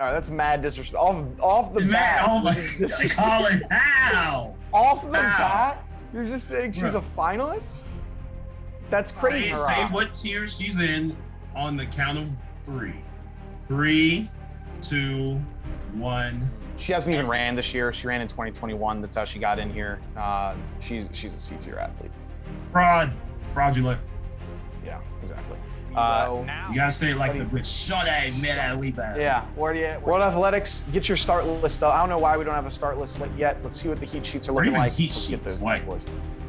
All right, that's mad disrespect. Off the bat. Oh my, Collin, how? Off the bat, you're just saying she's a Bro. finalist? That's crazy. Say what tier she's in on the count of three. 3, 2, 1. She hasn't even ran this year. She ran in 2021. That's how she got in here. She's a C-tier athlete. Fraudulent. Yeah, exactly. Now you gotta say it like the British. Shut up, man. Yeah. World Athletics, get your start list up. I don't know why we don't have a start list yet. Let's see what the heat sheets are looking like. Heat sheets, like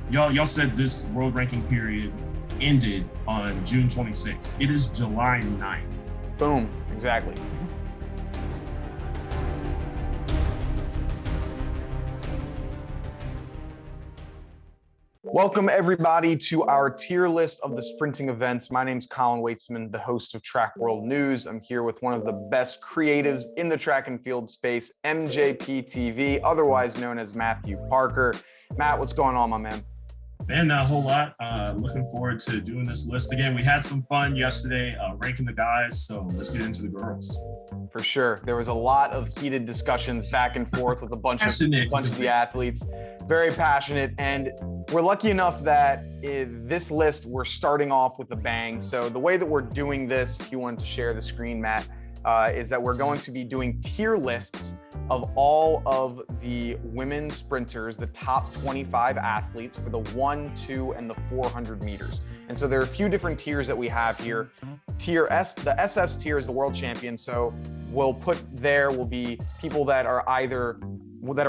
y'all said this world ranking period ended on June 26th. It is July 9th. Boom. Exactly. Welcome everybody to our tier list of the sprinting events. My name's Collin Weitzman, the host of Track World News. I'm here with one of the best creatives in the track and field space, MJPTV, otherwise known as Matthew Parker. Matt, what's going on, my man? Man, not a whole lot. Looking forward to doing this list again. We had some fun yesterday ranking the guys, so let's get into the girls. For sure. There was a lot of heated discussions back and forth with a bunch of the athletes. Very passionate, and we're lucky enough that this list, we're starting off with a bang. So the way that we're doing this, if you wanted to share the screen, Matt, is that we're going to be doing tier lists of all of the women sprinters, the top 25 athletes for the 1, 2, and the 400 meters. And so there are a few different tiers that we have here. Tier S, the SS tier is the world champion. So we'll put there will be people that are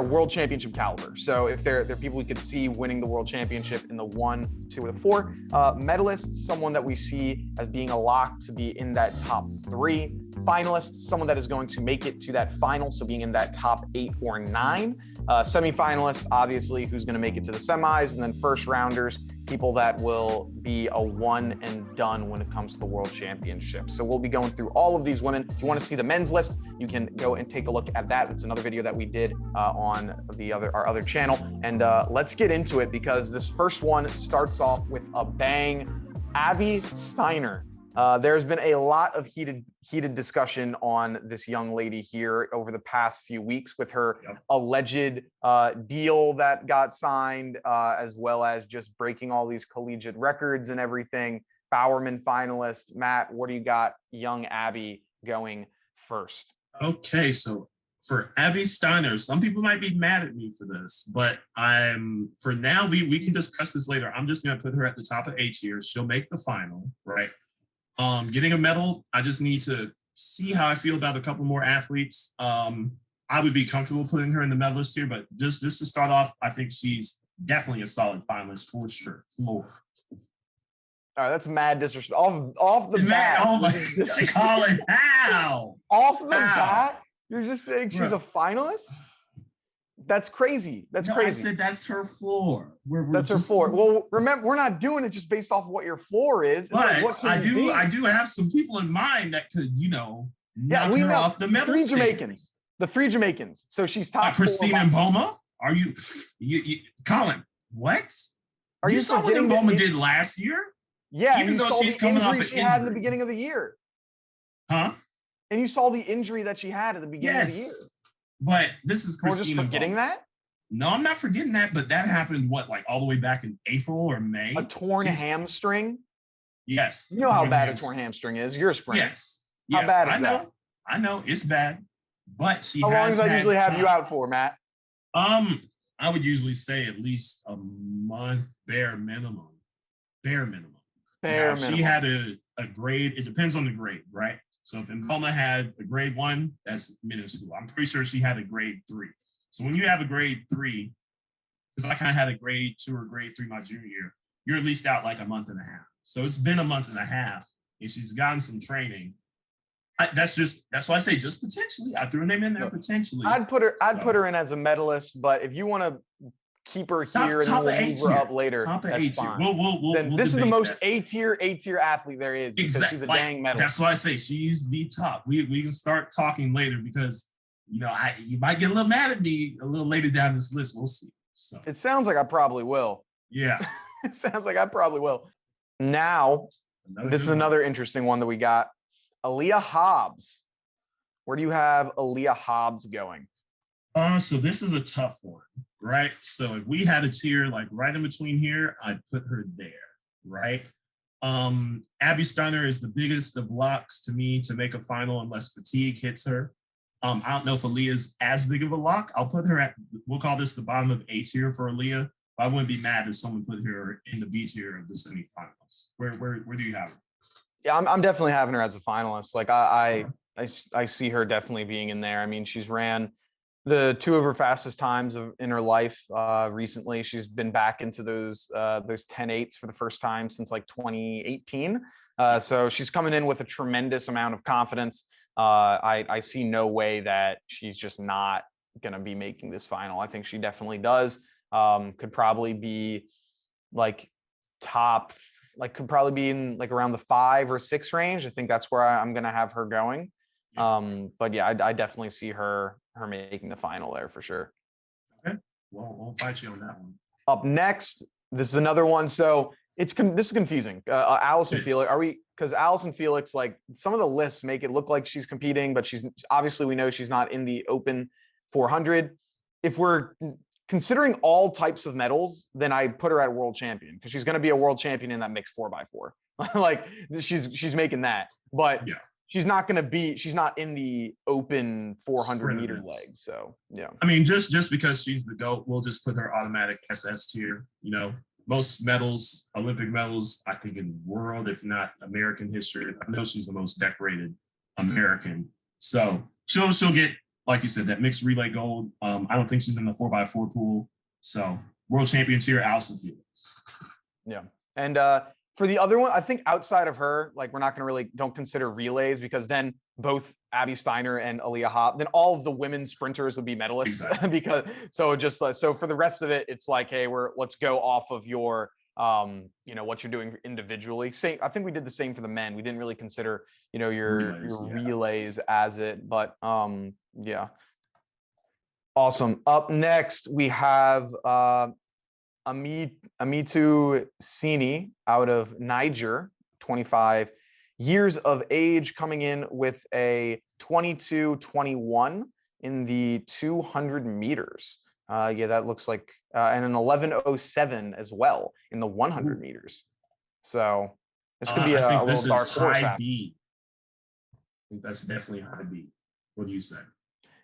world championship caliber. So if they're people we could see winning the world championship in the 1, 2, or the 4. Medalists, someone that we see as being a lock to be in that top 3. Finalists, someone that is going to make it to that final, so being in that top 8 or 9. Semi-finalist, obviously, who's going to make it to the semis, and then first rounders, people that will be a one and done when it comes to the world championship. So we'll be going through all of these women. If you want to see the men's list, you can go and take a look at that. It's another video that we did on our other channel. And let's get into it, because this first one starts off with a bang. Abby Steiner. There's been a lot of heated discussion on this young lady here over the past few weeks with her alleged deal that got signed, as well as just breaking all these collegiate records and everything. Bowerman finalist. Matt, what do you got young Abby going first? Okay, so for Abby Steiner, some people might be mad at me for this, but for now, we can discuss this later. I'm just going to put her at the top of A tier. She'll make the final, right? Getting a medal, I just need to see how I feel about a couple more athletes. I would be comfortable putting her in the medalist tier, but just to start off, I think she's definitely a solid finalist for sure. Floor. All right, that's mad disrespect. Off the bat. Oh my, Collin, how? Off the bat, you're just saying she's a finalist? That's crazy. That's crazy. I said that's her floor. That's her floor. Well, remember, we're not doing it just based off what your floor is. But like, I do have some people in mind that could, knock her off the medal stick. 3 Jamaicans. The 3 Jamaicans. So she's top 4. Christina Mboma? Are you Collin? What? Are you saw what Mboma did last year? Yeah, even though she's coming off an injury she had in the beginning of the year. Huh? And you saw the injury that she had at the beginning of the year. But this is Christina. We're just forgetting that? No, I'm not forgetting that, but that happened, all the way back in April or May? A torn hamstring? Yes. You know how bad a torn hamstring is. You're a sprinter. Yes. How bad is that? I know, it's bad. But how long does that usually have you out for, Matt? I would usually say at least a month, bare minimum. She had a grade, it depends on the grade, right? So if Mboma had a grade 1, that's minuscule. I'm pretty sure she had a grade 3. So when you have a grade 3, because I kind of had a grade 2 or grade 3 my junior year, you're at least out like a month and a half. So it's been a month and a half, and she's gotten some training. That's why I say just potentially. I threw her name in there potentially. I'd put her in as a medalist, but if you want to keep her here and we'll move her up later, that's fine. We'll this is the most A tier athlete there is, because she's a dang medalist. That's why I say she's the top. We can start talking later, because you might get a little mad at me a little later down this list. We'll see. So it sounds like I probably will. Yeah. It sounds like I probably will. Now, this is another interesting one that we got. Aaliyah Hobbs. Where do you have Aaliyah Hobbs going? So this is a tough one, right? So if we had a tier like right in between here, I'd put her there, right? Abby Steiner is the biggest of locks to me to make a final unless fatigue hits her. I don't know if Aaliyah's as big of a lock. I'll put her at, we'll call this the bottom of A tier for Aaliyah. I wouldn't be mad if someone put her in the B tier of the semifinals. Where do you have her? Yeah, I'm definitely having her as a finalist. Like I see her definitely being in there. I mean, she's ran the two of her fastest times in her life recently. She's been back into those 10.8s for the first time since like 2018. So she's coming in with a tremendous amount of confidence. I see no way that she's just not going to be making this final. I think she definitely does. Could probably be like could probably be in like around the 5 or 6 range. I think that's where I'm going to have her going. But yeah, I definitely see her making the final there for sure. Okay, well, we'll fight you on that one. Up next, this is another one. So this is confusing. Allison Felix, because Allison Felix, like some of the lists make it look like she's competing, but she's obviously, we know she's not in the open 400. If we're considering all types of medals, then I put her at world champion because she's going to be a world champion in that mixed 4x4. Like she's making that, but yeah. She's not in the open 400 meter leg. So yeah. I mean, just because she's the GOAT, we'll just put her automatic SS tier. You know, most medals, Olympic medals, I think in world, if not American history. I know she's the most decorated American. So she'll get, like you said, that mixed relay gold. I don't think she's in the 4x4 pool. So world champion tier, Allison Felix. Yeah. And for the other one, I think outside of her, like we're not going to don't consider relays because then both Abby Steiner and Aaliyah Hobbs, then all of the women's sprinters would be medalists. Exactly. So for the rest of it, it's like, hey, let's go off of your, what you're doing individually. I think we did the same for the men. We didn't really consider, your relays as it, but yeah. Awesome. Up next, we have Amitu Sini out of Niger, 25 years of age, coming in with a 22:21 in the 200 meters. Yeah, that looks like, and an 11:07 as well in the 100 meters. So this could be a little dark horse. I think that's definitely high B. What do you say?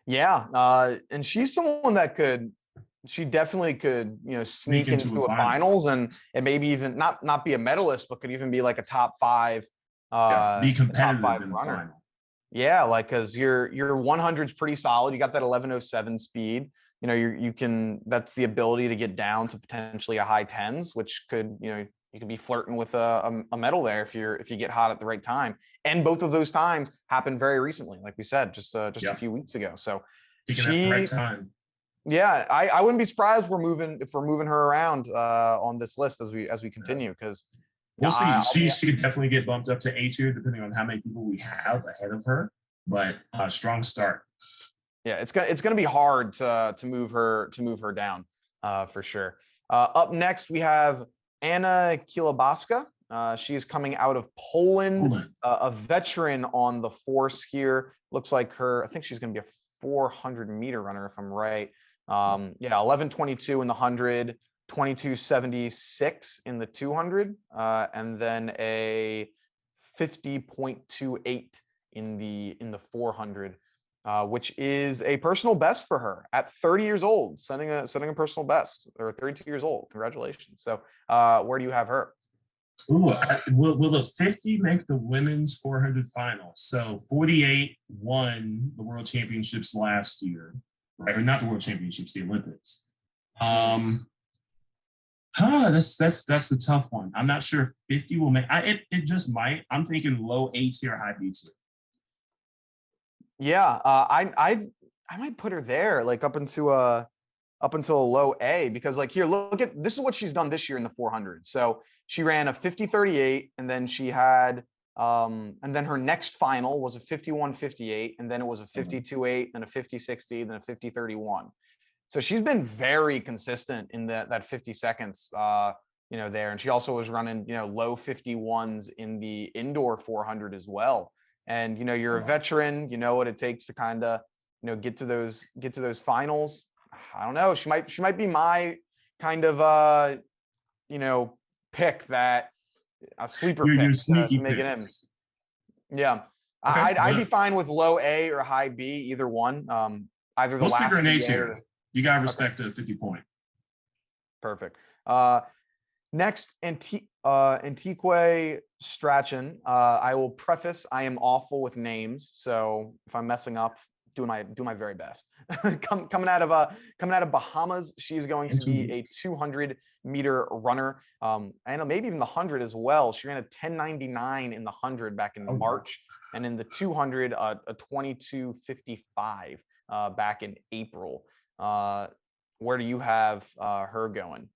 Yeah, and she's someone that she definitely could, sneak into a finals and maybe even not be a medalist, but could even be like a top 5, be competitive top 5 in runner. The final. Yeah, like because your 100's pretty solid. You got that 11:07 speed. You can. That's the ability to get down to potentially a high 10s, which could you could be flirting with a medal there if you get hot at the right time. And both of those times happened very recently, like we said, just a few weeks ago. So at the right time. Yeah, I wouldn't be surprised if we're moving her around on this list as we continue because we'll see. She could definitely get bumped up to A tier depending on how many people we have ahead of her. But strong start. Yeah, it's gonna be hard to move her down for sure. Up next we have Anna Kilabaska. She is coming out of Poland, a veteran on the force here. Looks like I think she's going to be a 400 meter runner if I'm right. 11:22 in the 100, 22:76 in the 200, and then a 50.28 in the 400, which is a personal best for her at 30 years old, setting a personal best, or 32 years old. Congratulations. So where do you have her? Ooh, will the 50 make the women's 400 final? So 48 won the world championships last year, right? Or not the world championships, the Olympics. That's the tough one. I'm not sure if 50 will make. It just might. I'm thinking low A tier, high B tier. Yeah, I might put her there, like up until a low A, because like here, look at this is what she's done this year in the 400. So she ran a 50:38, and then she had and then her next final was a 51:58, and then it was a 52:8, then a 50:60, then a 50:31. So she's been very consistent in that 50 seconds there, and she also was running low 51s in the indoor 400 as well. and you're a veteran. You know what it takes to kind of get to those finals. I don't know. She might be my kind of pick, that a sleeper your pick sneaky to make it in. picks. Yeah. Okay, I'd be fine with low A or high B, either one. Either the let's last figure an A CBA tier. You gotta respect the 50 point. Perfect. Next, Antique Strachan. I will preface, I am awful with names, so if I'm messing up, do my very best. coming out of Bahamas, she's going to be a 200-meter runner. And maybe even the 100 as well. She ran a 10:99 in the 100 back in March, and in the 200 a 22:55 back in April. Where do you have her going?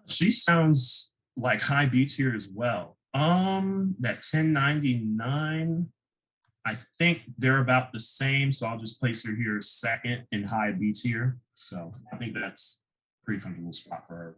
She sounds like high B tier as well. That 10:99, I think they're about the same, so I'll just place her here second in high B tier. So I think that's a pretty comfortable spot for her.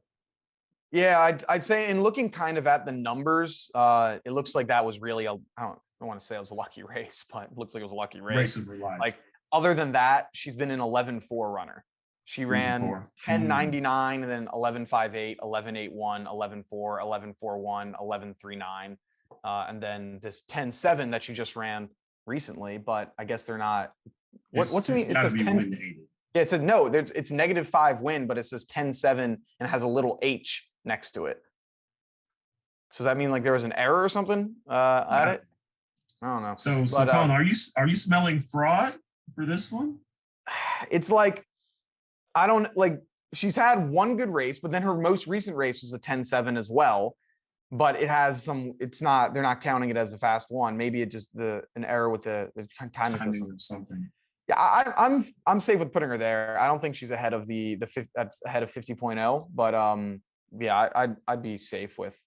Yeah, I'd say, in looking kind of at the numbers, it looks like that was really I don't want to say it was a lucky race, but it looks like it was a lucky race. Race of her life. Like, other than that, she's been an 11:4 runner. She ran 10:99 and then 11:58, 11:81, 11:4, 11:41, 11:39, and then this 10:7 that she just ran recently. But I guess they're not. What's it mean? It says 10. Yeah, it said no. It's -5 win, but it says 10:7 and has a little H next to it. So does that mean like there was an error or something at it? I don't know. So Collin, are you smelling fraud for this one? It's like, I don't like. She's had one good race, but then her most recent race was a 10:7 as well. But it has some. It's not. They're not counting it as the fast one. Maybe it just an error with the timing system or something. Yeah, I'm safe with putting her there. I don't think she's ahead of ahead of 50.0, but yeah, I'd be safe with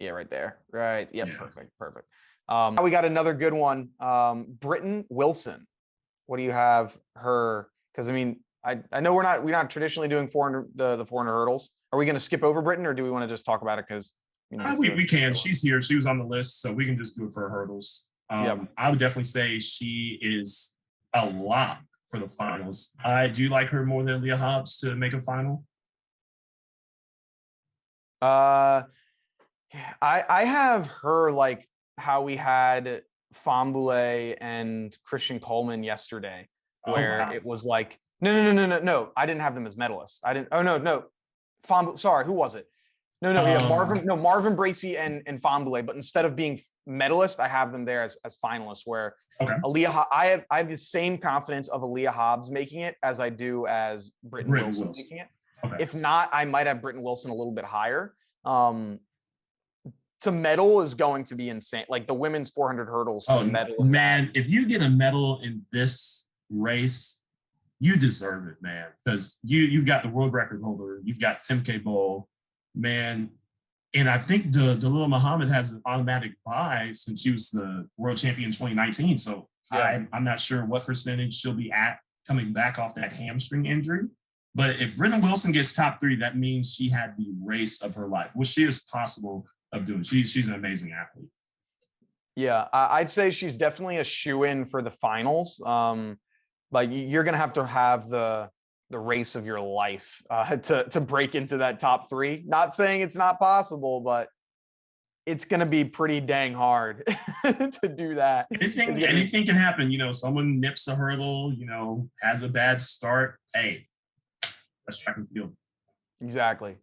right there. Right. Yep. Yeah. Perfect. Now we got another good one. Britton Wilson. What do you have her? Because I mean, I know we're not traditionally doing 400 the 400 hurdles. Are we going to skip over Britton, or do we want to just talk about it? Because we can. She's here. She was on the list, so we can just do it for her hurdles. I would definitely say she is a lot for the finals. I do like her more than Leah Hobbs to make a final. I have her like how we had Fambule and Christian Coleman yesterday, where it was like no. I didn't have them as medalists. I didn't. Oh no. Sorry, who was it? No, Marvin Bracey and Fambule, but instead of being medalist, I have them there as finalists. Where Aaliyah, I have the same confidence of Aaliyah Hobbs making it as I do as Britton Wilson making it. If not, I might have Britton Wilson a little bit higher. To medal is going to be insane. Like the women's 400 hurdles to medal. Man, if you get a medal in this race, you deserve it, man. Because you've got the world record holder, you've got Femke Bol. Man, and I think Dalila Muhammad has an automatic bye since she was the world champion in 2019. So I'm not sure what percentage she'll be at coming back off that hamstring injury. But if Britton Wilson gets top 3, that means she had the race of her life, which she is possible of doing. She's an amazing athlete. Yeah, I'd say she's definitely a shoe-in for the finals. Like you're gonna have the race of your life to break into that top 3. Not saying it's not possible, but it's going to be pretty dang hard to do that. Anything can happen. Someone nips a hurdle, has a bad start. Hey, that's track and field. Exactly.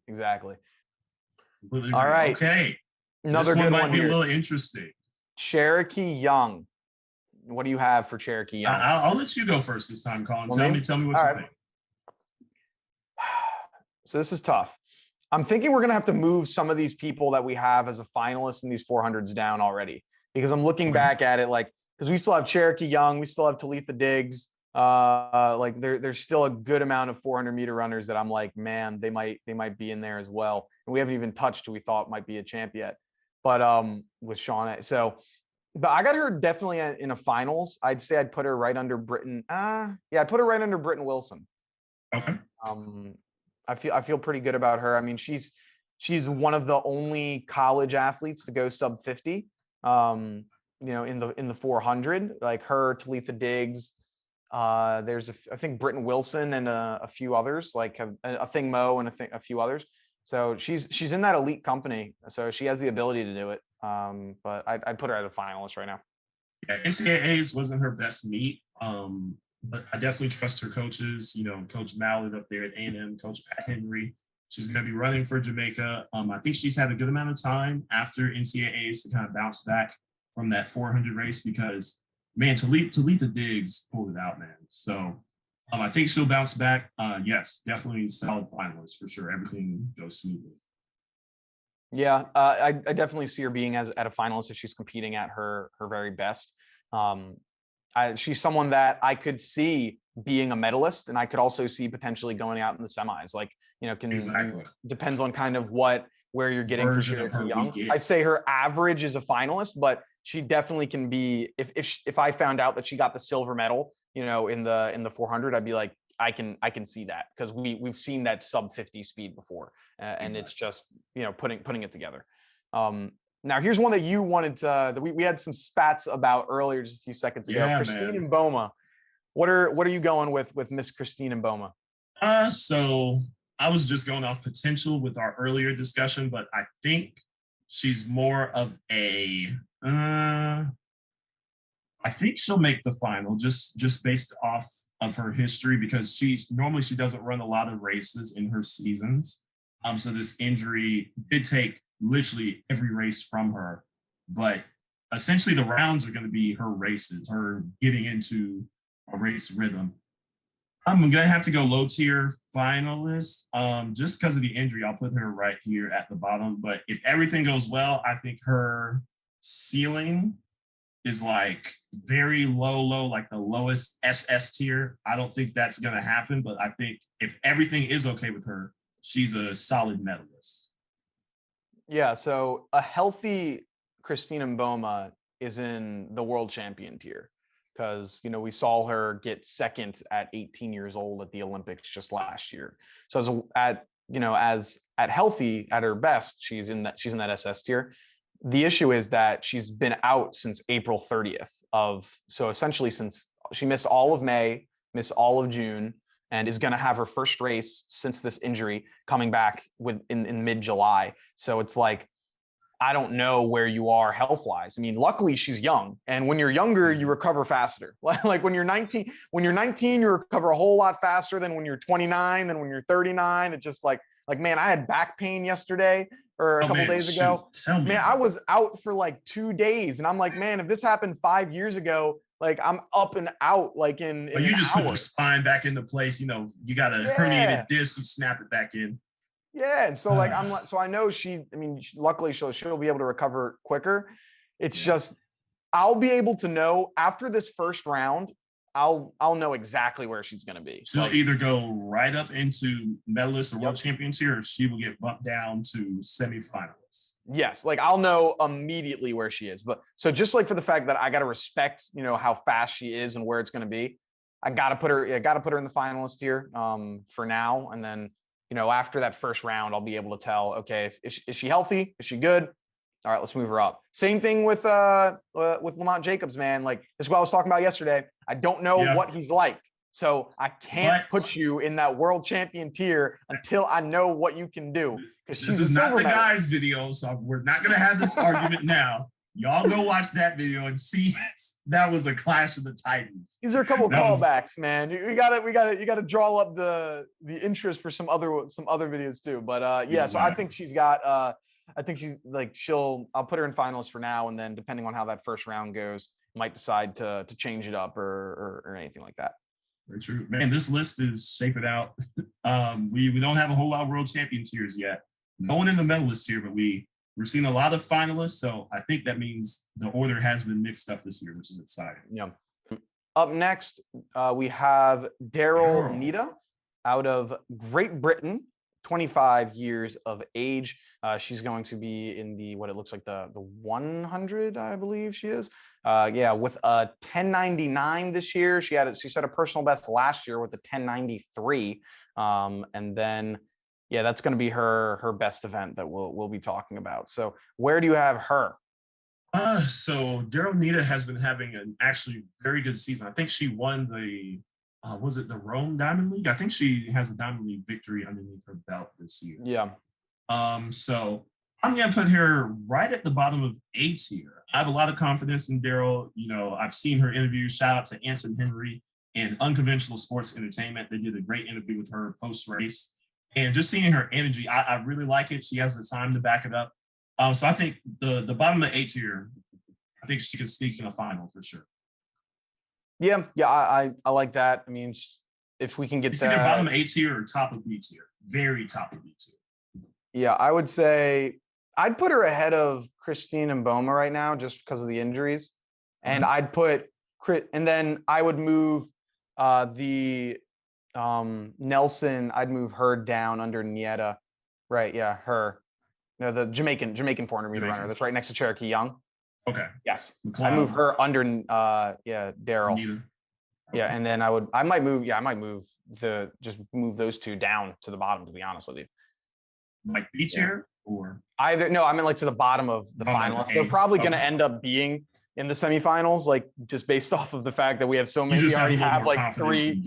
Completely All right. Okay. Another this good one might be here. A little interesting. Cherokee Young. What do you have for Cherokee Young? I'll let you go first this time, Collin. Tell me what you think. So this is tough. I'm thinking we're going to have to move some of these people that we have as a finalist in these 400s down already, because I'm looking back at it because we still have Cherokee Young, we still have Talitha Diggs. There's still a good amount of 400-meter runners that I'm like, man, they might be in there as well. And we haven't even touched who we thought might be a champ yet. But with Shauna, but I got her definitely in a finals. I'd say I'd put her right under Britton. I'd put her right under Britton Wilson. Okay. I feel pretty good about her. I mean, she's one of the only college athletes to go sub 50. in the 400, like her, Talitha Diggs. There's I think Britton Wilson and a few others, like a Thing Mo and a few others. So she's in that elite company, so she has the ability to do it. But I'd put her as a finalist right now. Yeah, NCAAs wasn't her best meet, but I definitely trust her coaches. Coach Mallard up there at A&M, Coach Pat Henry. She's going to be running for Jamaica. I think she's had a good amount of time after NCAAs to kind of bounce back from that 400 race because, man, Talitha Diggs pulled it out, man. So I think she'll bounce back. Yes, definitely solid finalist for sure. Everything goes smoothly. Yeah, I definitely see her being at a finalist if she's competing at her very best. She's someone that I could see being a medalist, and I could also see potentially going out in the semis. Like, depends on kind of where you're getting for sure. Young, I'd say her average is a finalist, but she definitely can be. If I found out that she got the silver medal, in the 400, I'd be like, I can see that because we've seen that sub 50 speed before, and it's just putting it together. Now here's one that you wanted that we had some spats about earlier just a few seconds ago. Yeah, Christine Mboma. What are you going with Miss Christine Mboma? So I was just going off potential with our earlier discussion, but I think she's more of a I think she'll make the final just based off of her history because she doesn't run a lot of races in her seasons. So this injury did take literally every race from her, but essentially the rounds are going to be her races, her getting into a race rhythm. I'm going to have to go low tier finalist just because of the injury. I'll put her right here at the bottom. But if everything goes well, I think her ceiling is like very low, like the lowest SS tier. I don't think that's going to happen, but I think if everything is okay with her, she's a solid medalist. Yeah, so a healthy Christine Mboma is in the world champion tier because, we saw her get second at 18 years old at the Olympics just last year. So as at healthy at her best, she's in that SS tier. The issue is that she's been out since April 30th so essentially since she missed all of May, missed all of June, and is going to have her first race since this injury coming back in mid-July. So it's like, I don't know where you are health-wise. I mean, luckily she's young, and when you're younger, you recover faster. Like when you're 19, you recover a whole lot faster than when you're 29, than when you're 39. It's just like man, I had back pain yesterday or a couple days ago. Man, I was out for like 2 days, and I'm like, man, if this happened 5 years ago, like I'm up and out like in you just put your spine back into place. You got a herniated disc, you snap it back in. Yeah, and so like so I know luckily she'll be able to recover quicker. It's just I'll be able to know after this first round. I'll know exactly where she's going to be. She'll either go right up into medalist or world champion tier, or she will get bumped down to semifinalists. Yes, like I'll know immediately where she is. But so just like for the fact that I got to respect, how fast she is and where it's going to be, I got to put her in the finalist tier for now, and then after that first round, I'll be able to tell. Okay, is she healthy? Is she good? All right, let's move her up. Same thing with Lamont Jacobs, man. Like this is what I was talking about yesterday. I don't know what he's like, so I can't put you in that world champion tier until I know what you can do. Because this is not the guys' video, so we're not gonna have this argument now. Y'all go watch that video and see that was a clash of the Titans. These are a couple callbacks, man. We gotta draw up the interest for some other videos too. But exactly. So I think she's got. I think she's like I'll put her in finals for now, and then depending on how that first round goes, might decide to change it up or anything like that. Very true, man. This list is shaping out. We don't have a whole lot of world champion tiers yet. No one in the medalist tier, but we're seeing a lot of finalists. So I think that means the order has been mixed up this year, which is exciting. Yeah. Up next, we have Daryl Nita out of Great Britain. 25 years of age. She's going to be in what it looks like the 100, I believe she is. With a 1099 this year. She set a personal best last year with a 1093. And then that's going to be her best event that we'll be talking about. So where do you have her? So Daryl Nita has been having an actually very good season. I think she won the was it the Rome Diamond League? I think she has a Diamond League victory underneath her belt this year. Yeah. So I'm gonna put her right at the bottom of A tier. I have a lot of confidence in Daryl. You know, I've seen her interview. Shout out to Anson Henry and Unconventional Sports Entertainment. They did a great interview with her post race, and just seeing her energy, I really like it. She has the time to back it up. So I think the bottom of A tier, I think she can sneak in a final for sure. Yeah, I like that. I mean, if we can get that. You see their bottom of A tier or top of B tier? Very top of B tier. Yeah, I would say I'd put her ahead of Christine and Boma right now just because of the injuries. And I'd put and then I would move the Nelson, I'd move her down under Nieta. Right, yeah, her. No, the Jamaican 400 meter runner that's right next to Cherokee Young. Okay. Yes. I move her under Daryl. Yeah, and then I might move those two down to the bottom, to be honest with you. Like B tier or either? No, I mean like to the bottom of the finalists. They're probably going to end up being in the semifinals, like just based off of the fact that we have so many. You just already have like 3.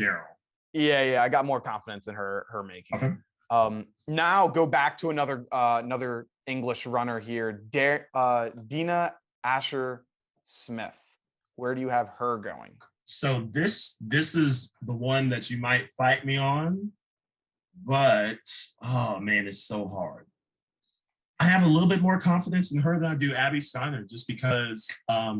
Yeah, I got more confidence in her making. Okay. Now go back to another English runner here, Dina Asher Smith. Where do you have her going? So this is the one that you might fight me on, but oh man, it's so hard. I have a little bit more confidence in her than I do Abby Steiner, just because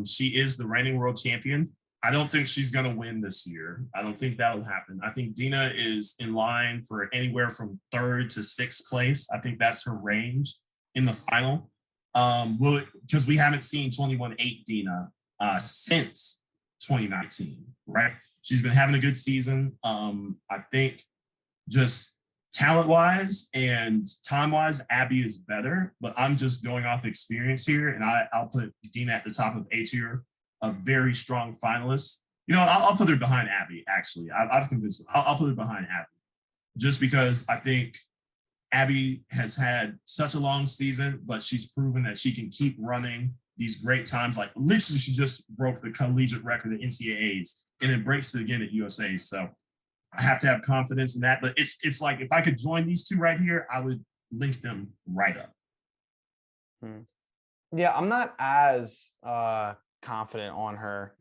she is the reigning world champion. I don't think she's going to win this year. I don't think that'll happen. I think Dina is in line for anywhere from 3rd to 6th place. I think that's her range in the final. Because we haven't seen 21-8 Dina since 2019, right? She's been having a good season. I think just talent-wise and time-wise, Abby is better, but I'm just going off experience here, and I'll put Dina at the top of A tier, a very strong finalist. You know, I'll put her behind Abby, actually. I've convinced her. I'll put her behind Abby, just because I think Abby has had such a long season, but she's proven that she can keep running these great times. Like literally, she just broke the collegiate record at NCAAs, and it breaks it again at USA. So I have to have confidence in that. But it's like if I could join these two right here, I would link them right up. Yeah, I'm not as confident on her.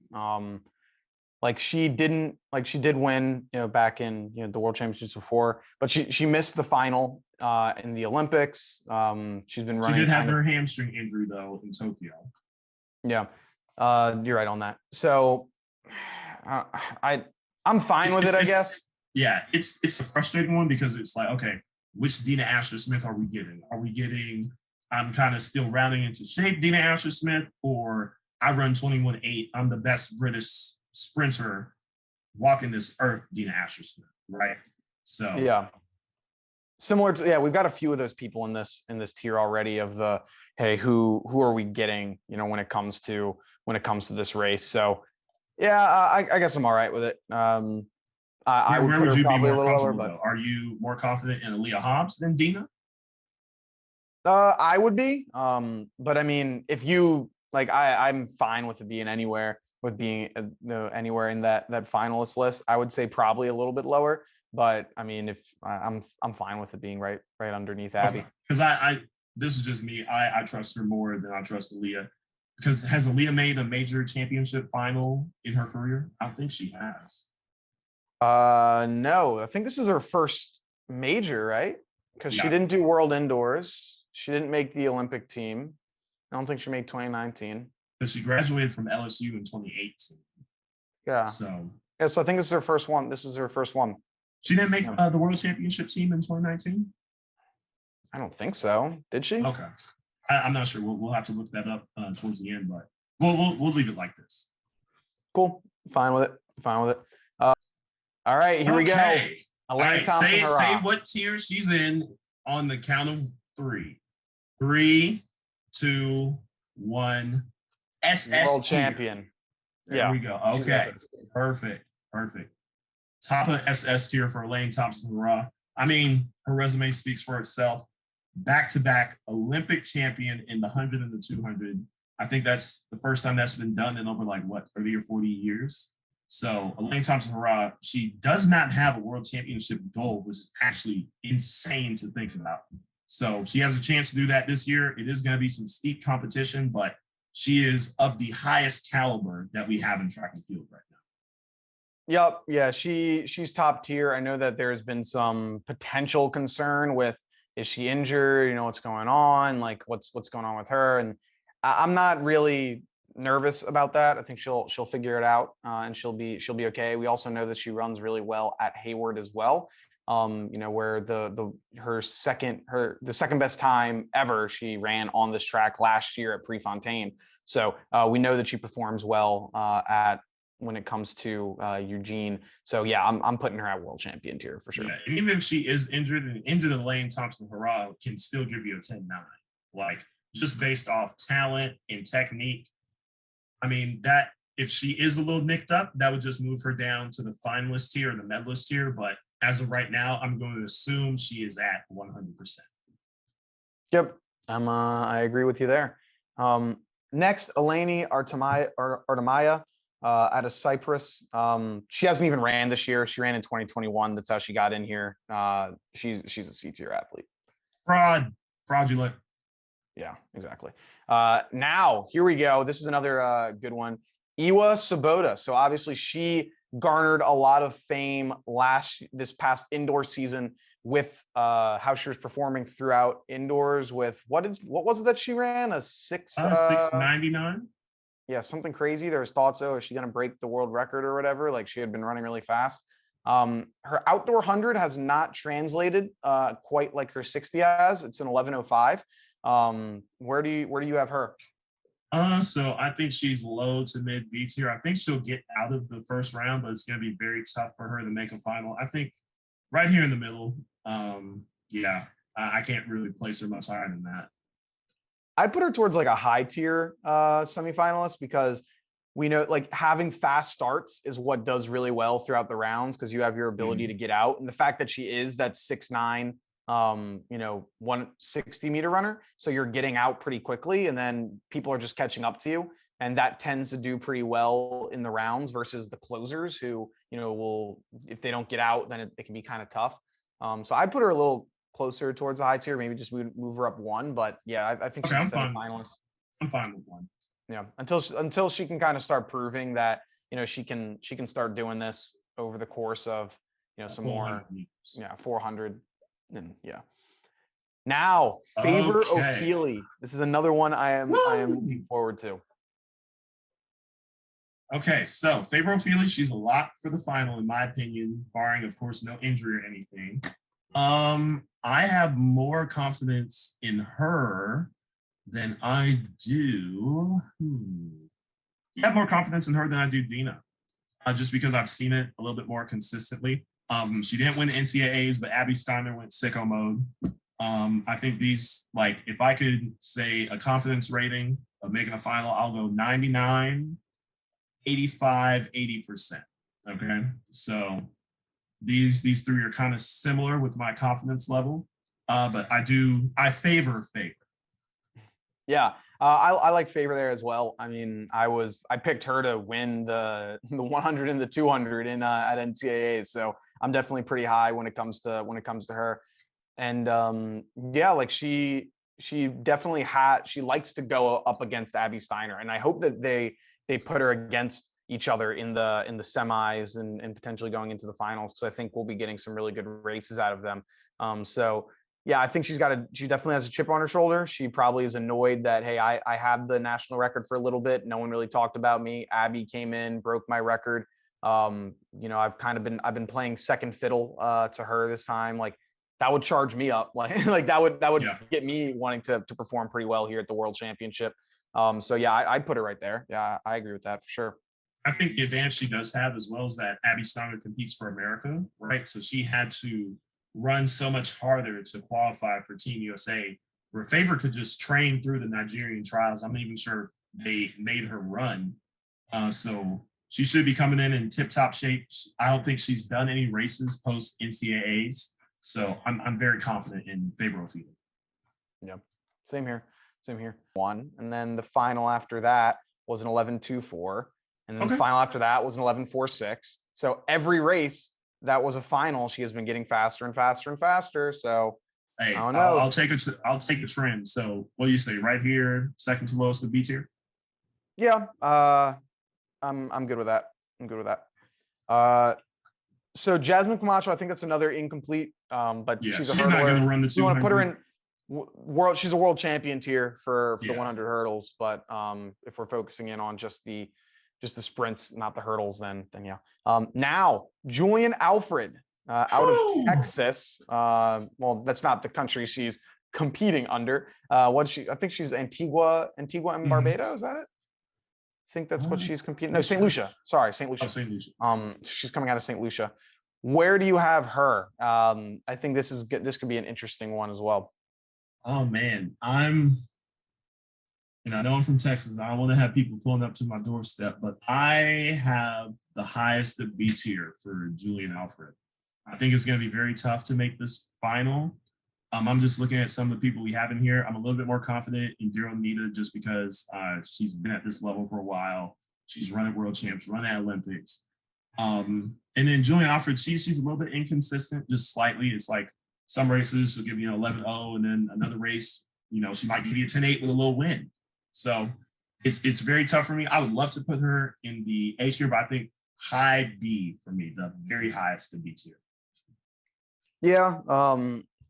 She did win, back in the World Championships before, but she missed the final in the Olympics. She's been running. She did have her hamstring injury though in Tokyo. Yeah, you're right on that. So I'm fine with it, I guess. Yeah, it's a frustrating one because it's like, okay, which Dina Asher Smith are we getting? Are we getting? I'm kind of still rounding into shape Dina Asher Smith, or I run 21-8. I'm the best British sprinter walking this earth, Dina Asher Smith, right? So yeah, similar to we've got a few of those people in this tier already of the hey, who are we getting? When it comes to this race. So yeah, I guess I'm all right with it. I would put her probably a little lower, but are you more confident in Aaliyah Hobbs than Dina? I would be, but I mean, if you like, I'm fine with it being anywhere, with being anywhere in that finalist list. I would say probably a little bit lower, but I mean, if I'm fine with it being right underneath Abby. Because this is just me. I trust her more than I trust Aaliyah. Because has Aaliyah made a major championship final in her career? I think she has. No, I think this is her first major, right? Because she didn't do World Indoors. She didn't make the Olympic team. I don't think she made 2019. But she graduated from LSU in 2018. Yeah. So I think this is her first one. She didn't make the World Championship team in 2019? I don't think so. Did she? Okay. I'm not sure. We'll have to look that up towards the end, but we'll leave it like this. Cool. Fine with it. All right, here we go. All right, say what tier she's in on the count of 3. 3, 2, 1. SS World champion. There we go. Okay. Perfect. Top of SS tier for Elaine Thompson-Herah. I mean, her resume speaks for itself. Back-to-back Olympic champion in the 100 and the 200. I think that's the first time that's been done in over like what 30 or 40 years. So Elaine Thompson-Herah, she does not have a world championship gold, which is actually insane to think about. So she has a chance to do that this year. It is going to be some steep competition, but she is of the highest caliber that we have in track and field right now. Yep. Yeah, she's top tier. I know that there's been some potential concern with, is she injured? You know, what's going on? Like what's going on with her? And I'm not really nervous about that. I think she'll figure it out, and she'll be okay. We also know that she runs really well at Hayward as well. You know, where the second best time ever she ran on this track last year at Prefontaine. So we know that she performs well at when it comes to Eugene. So yeah, I'm putting her at world champion tier for sure. Yeah, and even if she is injured, and injured Elaine Thompson-Herah can still give you a 10-9. Like just based off talent and technique. I mean, that if she is a little nicked up, that would just move her down to the finalist tier or the medalist tier. But as of right now, I'm going to assume she is at 100%. Yep, I agree with you there. Next, Eleni Artemaya out of Cyprus. She hasn't even ran this year. She ran in 2021. That's how she got in here. She's a C tier athlete. Fraudulent. Yeah, exactly. Now, here we go. This is another good one. Iwa Sabota. So obviously she garnered a lot of fame this past indoor season with how she was performing throughout indoors with what was it that she ran? A 699? Yeah, something crazy. There was thoughts, is she going to break the world record or whatever? Like she had been running really fast. Her outdoor 100 has not translated quite like her 60 has. It's an 11:05. Where do you have her? So I think she's low to mid B tier. I think she'll get out of the first round, but it's going to be very tough for her to make a final. I think right here in the middle. Yeah, I can't really place her much higher than that. I'd put her towards like a high tier semifinalist, because we know like having fast starts is what does really well throughout the rounds, because you have your ability to get out, and the fact that she is that 6'9", 160-meter runner, so you're getting out pretty quickly, and then people are just catching up to you, and that tends to do pretty well in the rounds versus the closers who will, if they don't get out, then it can be kind of tough. So I'd put her a little closer towards the high tier, maybe just move her up one, but yeah, I think she's a semifinalist. I'm fine with one. Yeah, until she can kind of start proving that she can start doing this over the course of some more meters. 400. And yeah. Now, Favor O'Feely. This is another one I am looking forward to. Okay, so Favor O'Feely, she's a lock for the final, in my opinion, barring, of course, no injury or anything. I have more confidence in her than I do. I have more confidence in her than I do Dina, just because I've seen it a little bit more consistently. She didn't win NCAAs, but Abby Steiner went sicko mode. I think these, like, if I could say a confidence rating of making a final, I'll go 99, 85, 80%. Okay. So these three are kind of similar with my confidence level. But I favor Favor. Yeah. I like Favor there as well. I mean, I picked her to win the 100 and the 200 in at NCAAs. So I'm definitely pretty high when it comes to her. And yeah, like she definitely she likes to go up against Abby Steiner. And I hope that they put her against each other in the semis and potentially going into the finals, because I think we'll be getting some really good races out of them. So yeah, I think she definitely has a chip on her shoulder. She probably is annoyed that, hey, I had the national record for a little bit. No one really talked about me. Abby came in, broke my record. I've been playing second fiddle to her this time. Like that would charge me up. Like that would get me wanting to perform pretty well here at the World Championship. So yeah, I'd put her right there. Yeah, I agree with that for sure. I think the advantage she does have as well is that Abby Steiner competes for America, right? So she had to run so much harder to qualify for Team USA, where Favor could just train through the Nigerian trials. I'm not even sure if they made her run. So she should be coming in tip-top shape. I don't think she's done any races post NCAAs. So I'm very confident in Favor O'Feely. Yeah, same here. Same here. One. And then the final after that was an 11.24. And then the final after that was an 11.46. So every race that was a final, she has been getting faster and faster and faster. So hey, I don't know. I'll take a trend. So what do you say? Right here, second to lowest of B tier? Yeah. I'm good with that. I'm good with that. So Jasmine Camacho, I think that's another incomplete. But yeah, she's a she's hurdler. not going to run the 200. You want to put her in world. She's a world champion tier for the Yeah. 100 hurdles. But if we're focusing in on just the sprints, not the hurdles, then yeah. Now Julian Alfred out of Texas. Well, that's not the country she's competing under. I think she's Antigua and Barbados. Is that it? I think that's what she's competing. No, St. Lucia. Sorry, St. Lucia. Oh, St. Lucia. She's coming out of St. Lucia. Where do you have her? I think this is good. This could be an interesting one as well. Oh man, I know I'm from Texas. I don't want to have people pulling up to my doorstep, but I have the highest of B tier for Julian Alfred. I think it's going to be very tough to make this final. I'm just looking at some of the people we have in here. I'm a little bit more confident in Daryl Nita just because she's been at this level for a while. She's running world champs, running at Olympics. And then Julian Alfred, she's a little bit inconsistent, just slightly. It's like some races she'll give you 11-0, and then another race, she might give you a 10-8 with a little wind. So it's very tough for me. I would love to put her in the A tier, but I think high B for me, the very highest of B tier. Yeah,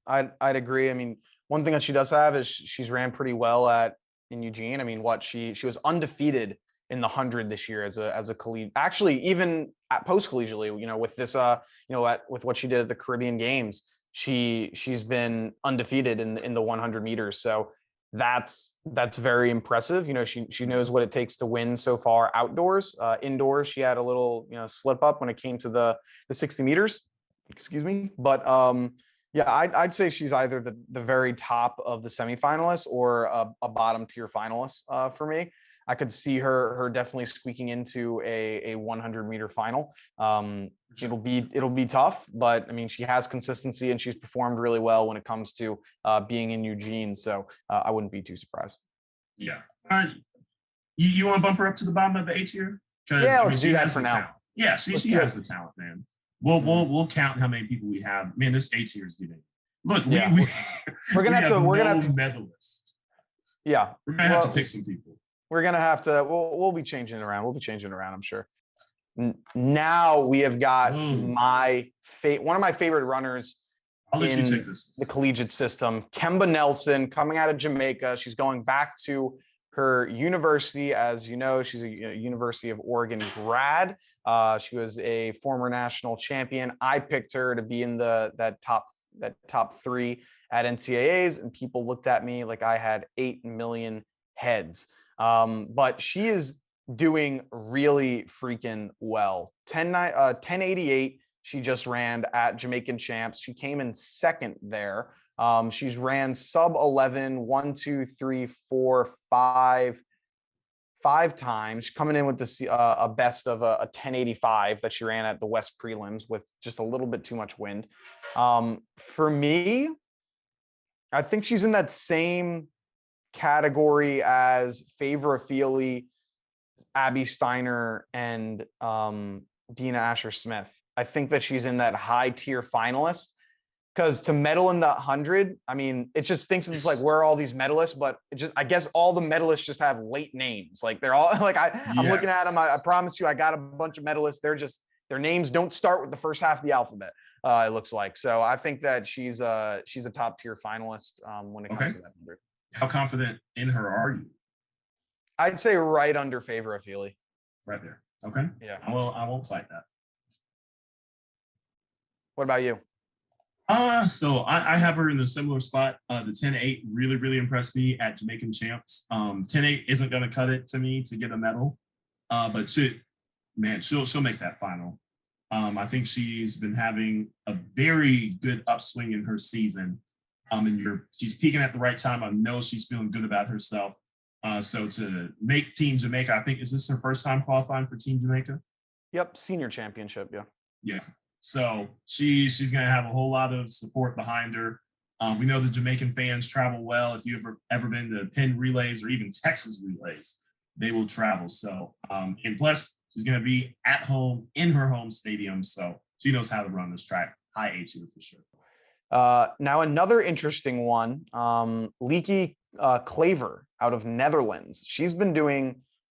I'd agree. I mean, one thing that she does have is she's ran pretty well in Eugene. I mean, she was undefeated in the 100 this year as a collegiate. Actually, even at post collegiately, with this, with what she did at the Caribbean Games, she's been undefeated in the 100 meters. So that's very impressive. She knows what it takes to win so far outdoors. Indoors, she had a little slip up when it came to the 60 meters. Excuse me, but yeah, I'd say she's either the very top of the semifinalists or a bottom tier finalist for me. I could see her definitely squeaking into a 100-meter final. It'll be tough, but I mean, she has consistency and she's performed really well when it comes to being in Eugene. So I wouldn't be too surprised. Yeah. You want to bump her up to the bottom of the A tier? Yeah, let's do that for now. Talent. Yeah, she has the talent, man. We'll count how many people we have. Man, this A tier is getting. Look, yeah. we're gonna have to medalist. Yeah, we're gonna have to pick some people. We're gonna have to. We'll be changing it around. I'm sure. Now we have got one of my favorite runners I'll let you take this. The collegiate system. Kemba Nelson coming out of Jamaica. She's going back to her university. As you know, she's a University of Oregon grad. She was a former national champion. I picked her to be in that top 3 at NCAAs, and people looked at me like I had 8 million heads. But she is doing really freaking well. 1088 she just ran at Jamaican Champs. She came in second there. She's ran sub 11 1 2 3 4 5 times, coming in with a best of a 1085 that she ran at the West prelims with just a little bit too much wind. For me, I think she's in that same category as Favor Afili, Abby Steiner, and Dina Asher-Smith. I think that she's in that high tier finalist, because to medal in the 100, I mean, it just stinks. It's like, where are all these medalists? But I guess all the medalists just have late names. Like they're all like, I'm looking at them. I promise you, I got a bunch of medalists. Their names don't start with the first half of the alphabet. It looks like. So I think that she's a top tier finalist when it comes to that 100. How confident in her are you? I'd say right under Favor Afili. Right there. Okay. Yeah. I won't fight that. What about you? So I have her in a similar spot. The 10-8 really, really impressed me at Jamaican Champs. 10-8 isn't going to cut it to me to get a medal. But she'll make that final. I think she's been having a very good upswing in her season. And she's peaking at the right time. I know she's feeling good about herself. So to make Team Jamaica, I think, is this her first time qualifying for Team Jamaica? Yep, senior championship, yeah. Yeah. So she's going to have a whole lot of support behind her. We know the Jamaican fans travel well. If you've ever been to Penn relays or even Texas relays, they will travel. So, and plus, she's going to be at home in her home stadium. So she knows how to run this track. High A tier for sure. Now another interesting one, Leaky Claver out of Netherlands. She's been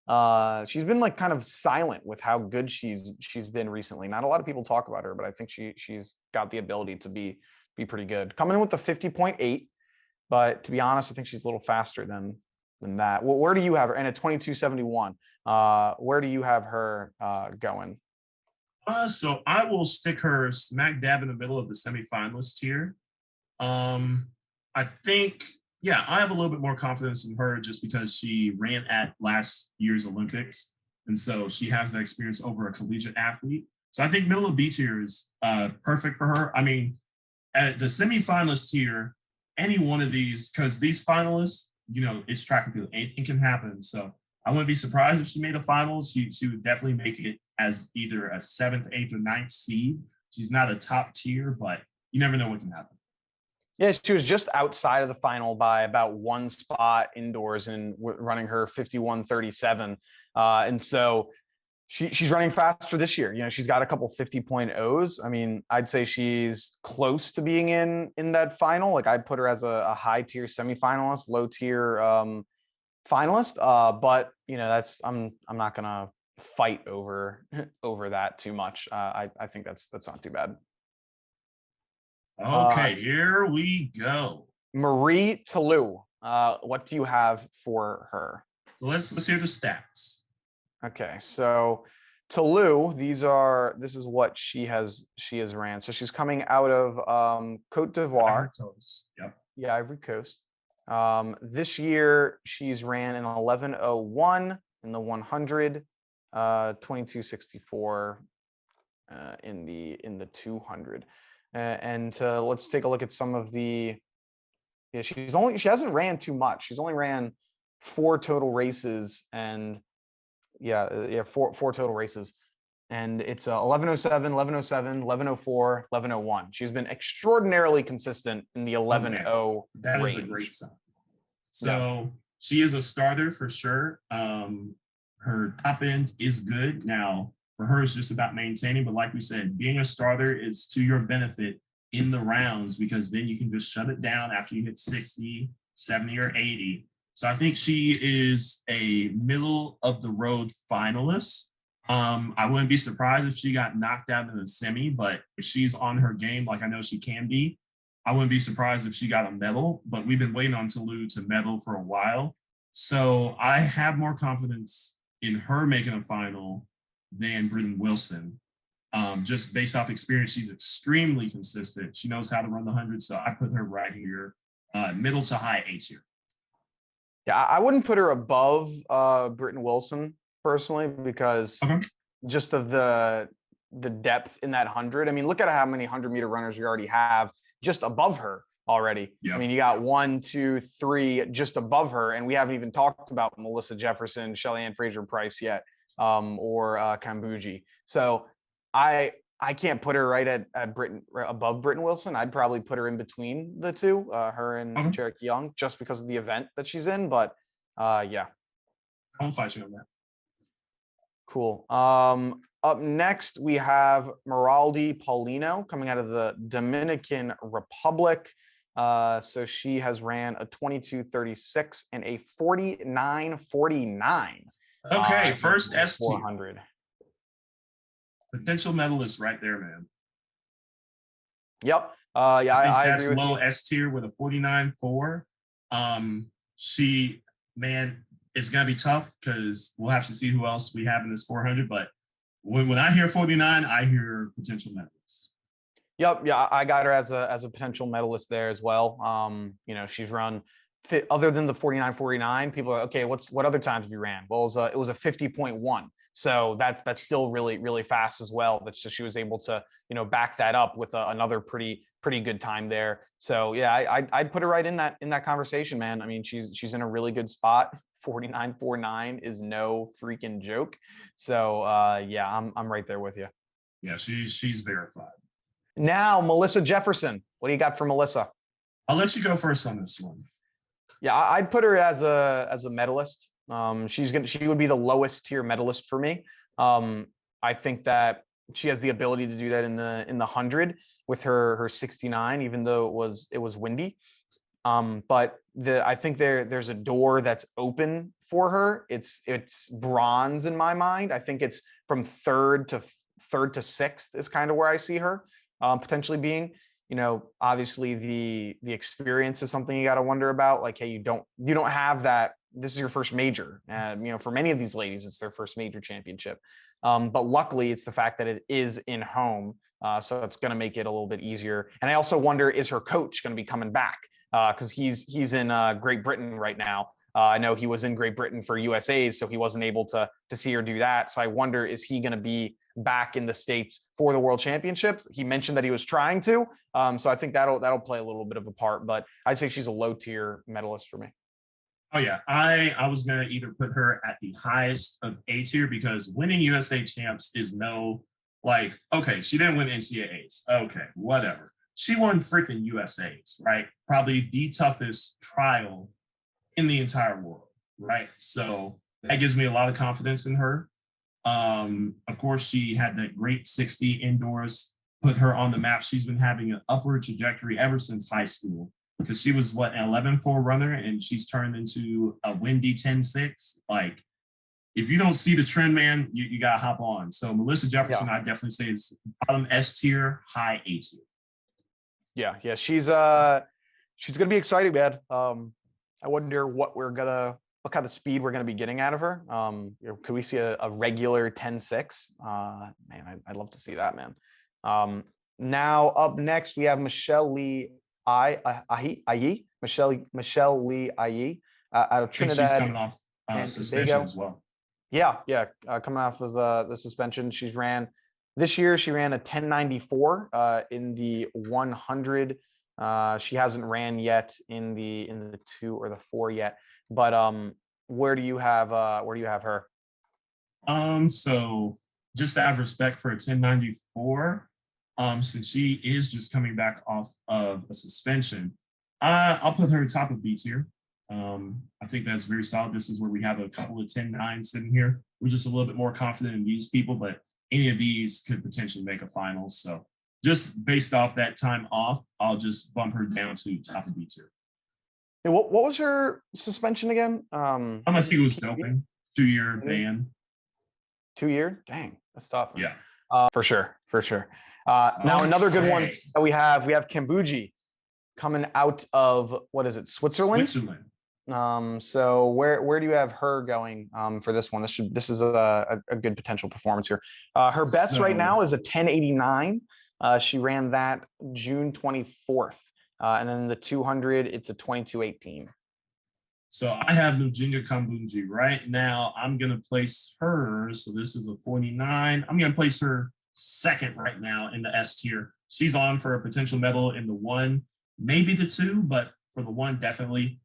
like kind of silent with how good she's been recently. Not a lot of people talk about her, but I think she's got the ability to be pretty good. Coming in with a 50.8, but to be honest, I think she's a little faster than that. Well, where do you have her? And a 22.71. Where do you have her going? So I will stick her smack dab in the middle of the semifinalist tier. I think, yeah, I have a little bit more confidence in her just because she ran at last year's Olympics. And so she has that experience over a collegiate athlete. So I think middle of B tier is perfect for her. I mean, at the semifinalist tier, any one of these, because these finalists, you know, it's track and field, anything can happen. So I wouldn't be surprised if she made a finals. She would definitely make it as either a 7th, 8th, or 9th seed. She's not a top tier, but you never know what can happen. Yeah, she was just outside of the final by about one spot indoors and running her 51.37. And so she's running faster this year. You know, she's got a couple 50.0s. I mean, I'd say she's close to being in that final. Like I'd put her as a high tier semifinalist, low tier finalist. But you know, that's I'm not gonna fight over that too much. I think that's not too bad. Okay, here we go. Marie Toulouse. What do you have for her? So let's hear the stats. Okay, so Toulouse, this is what she has ran. So she's coming out of Cote d'Ivoire. Ivory Coast. Yep. Yeah, Ivory Coast. This year she's ran an 11:01 in the 100, 22:64 in the 200. And let's take a look at some of the. Yeah, she hasn't ran too much. She's only ran 4 total races, and four total races, and it's 11:07, 11:07, 11:04, 11:01. She's been extraordinarily consistent in the 11:0. That range. Is a great sign. So she is a starter for sure. Her top end is good. Now for her, it's just about maintaining. But like we said, being a starter is to your benefit in the rounds because then you can just shut it down after you hit 60, 70, or 80. So I think she is a middle of the road finalist. I wouldn't be surprised if she got knocked out in the semi, but if she's on her game, like I know she can be, I wouldn't be surprised if she got a medal, but we've been waiting on Toulouse to medal for a while. So I have more confidence in her making a final than Britton Wilson. Just based off experience, she's extremely consistent. She knows how to run the 100, so I put her right here, middle to high A tier. Yeah, I wouldn't put her above Britton Wilson personally because just of the depth in that 100. I mean, look at how many 100-meter runners we already have just above her already. Yep. I mean, you got 1, 2, 3 just above her, and we haven't even talked about Melissa Jefferson, Shelly-Ann Fraser-Price yet, or Kambuji. So I can't put her right at above Britton Wilson. I'd probably put her in between the two, her and Cherokee Young, just because of the event that she's in. But yeah, I won't fight you on that. Cool. Up next, we have Meraldi Paulino coming out of the Dominican Republic. So she has ran a 22:36 and a 49:49. Okay, first S tier. 400. Potential medalist right there, man. Yep. Yeah, I think that's agree with low you. S tier with a 49.4. She, man, it's gonna be tough because we'll have to see who else we have in this 400. But when I hear 49, I hear potential medalist. Yep. Yeah, I got her as a potential medalist there as well. You know, she's run other than the 49:49. People are okay. What other times have you ran? Well, it was a 50.1. So that's still really, really fast as well. That's just she was able to, you know, back that up with another pretty good time there. So yeah, I'd put her right in that conversation, man. I mean, she's in a really good spot. 49.49 is no freaking joke. So yeah, I'm right there with you. Yeah, she's verified. Now, Melissa Jefferson. What do you got for Melissa? I'll let you go first on this one. Yeah, I'd put her as a medalist. She would be the lowest tier medalist for me. I think that she has the ability to do that in the 100 with her 69, even though it was windy. But I think there's a door that's open for her. It's bronze in my mind. I think it's from third to sixth is kind of where I see her potentially being. You know, obviously the experience is something you got to wonder about. Like, hey, you don't have that. This is your first major. You know, for many of these ladies, it's their first major championship. But luckily, it's the fact that it is in home. So it's going to make it a little bit easier. And I also wonder, is her coach going to be coming back? Because he's in Great Britain right now. I know he was in Great Britain for USA's, so he wasn't able to see her do that. So I wonder, is he going to be back in the States for the World Championships? He mentioned that he was trying to. So I think that'll play a little bit of a part. But I'd say she's a low tier medalist for me. Oh yeah, I was gonna either put her at the highest of A tier because winning USA champs is no, like, okay, she didn't win NCAAs. Okay, whatever. She won freaking USA's, right? Probably the toughest trial in the entire world, right? So that gives me a lot of confidence in her. Of course, she had that great 60 indoors, put her on the map. She's been having an upward trajectory ever since high school because she was an 11.4 runner and she's turned into a windy 10.6. Like, if you don't see the trend, man, you got to hop on. So Melissa Jefferson, I definitely say is bottom S tier, high A tier. Yeah, she's gonna be exciting, man. I wonder what kind of speed we're gonna be getting out of her. You know, could we see a regular 10.6? Man, I'd love to see that, man. Now up next we have Michelle Lee Ayi, Michelle Lee Ayi out of Trinidad. She's coming off suspension as well. Yeah, coming off of the suspension. This year she ran a 10.94 in the 100. She hasn't ran yet in the 2 or the 4 yet. But where do you have her? So just to have respect for a 10.94, since she is just coming back off of a suspension, I'll put her top of B tier. I think that's very solid. This is where we have a couple of 10.9 sitting here. We're just a little bit more confident in these people, but any of these could potentially make a final. So just based off that time off, I'll just bump her down to top of B tier. Hey, what was her suspension again? I think it was doping. 2-year ban. 2 year? Dang, that's tough. Man. Yeah. For sure. Now another good one that we have Kambuji coming out of, what is it, Switzerland? So where do you have her going for this one? This is a good potential performance here. Her best right now is a 10.89. She ran that June 24th. And then the 200, it's a 22.18. So I have Nujinga Kambunji right now. I'm going to place her. So this is a 49. I'm going to place her second right now in the S tier. She's on for a potential medal in the 1, maybe the 2, but for the 1, definitely.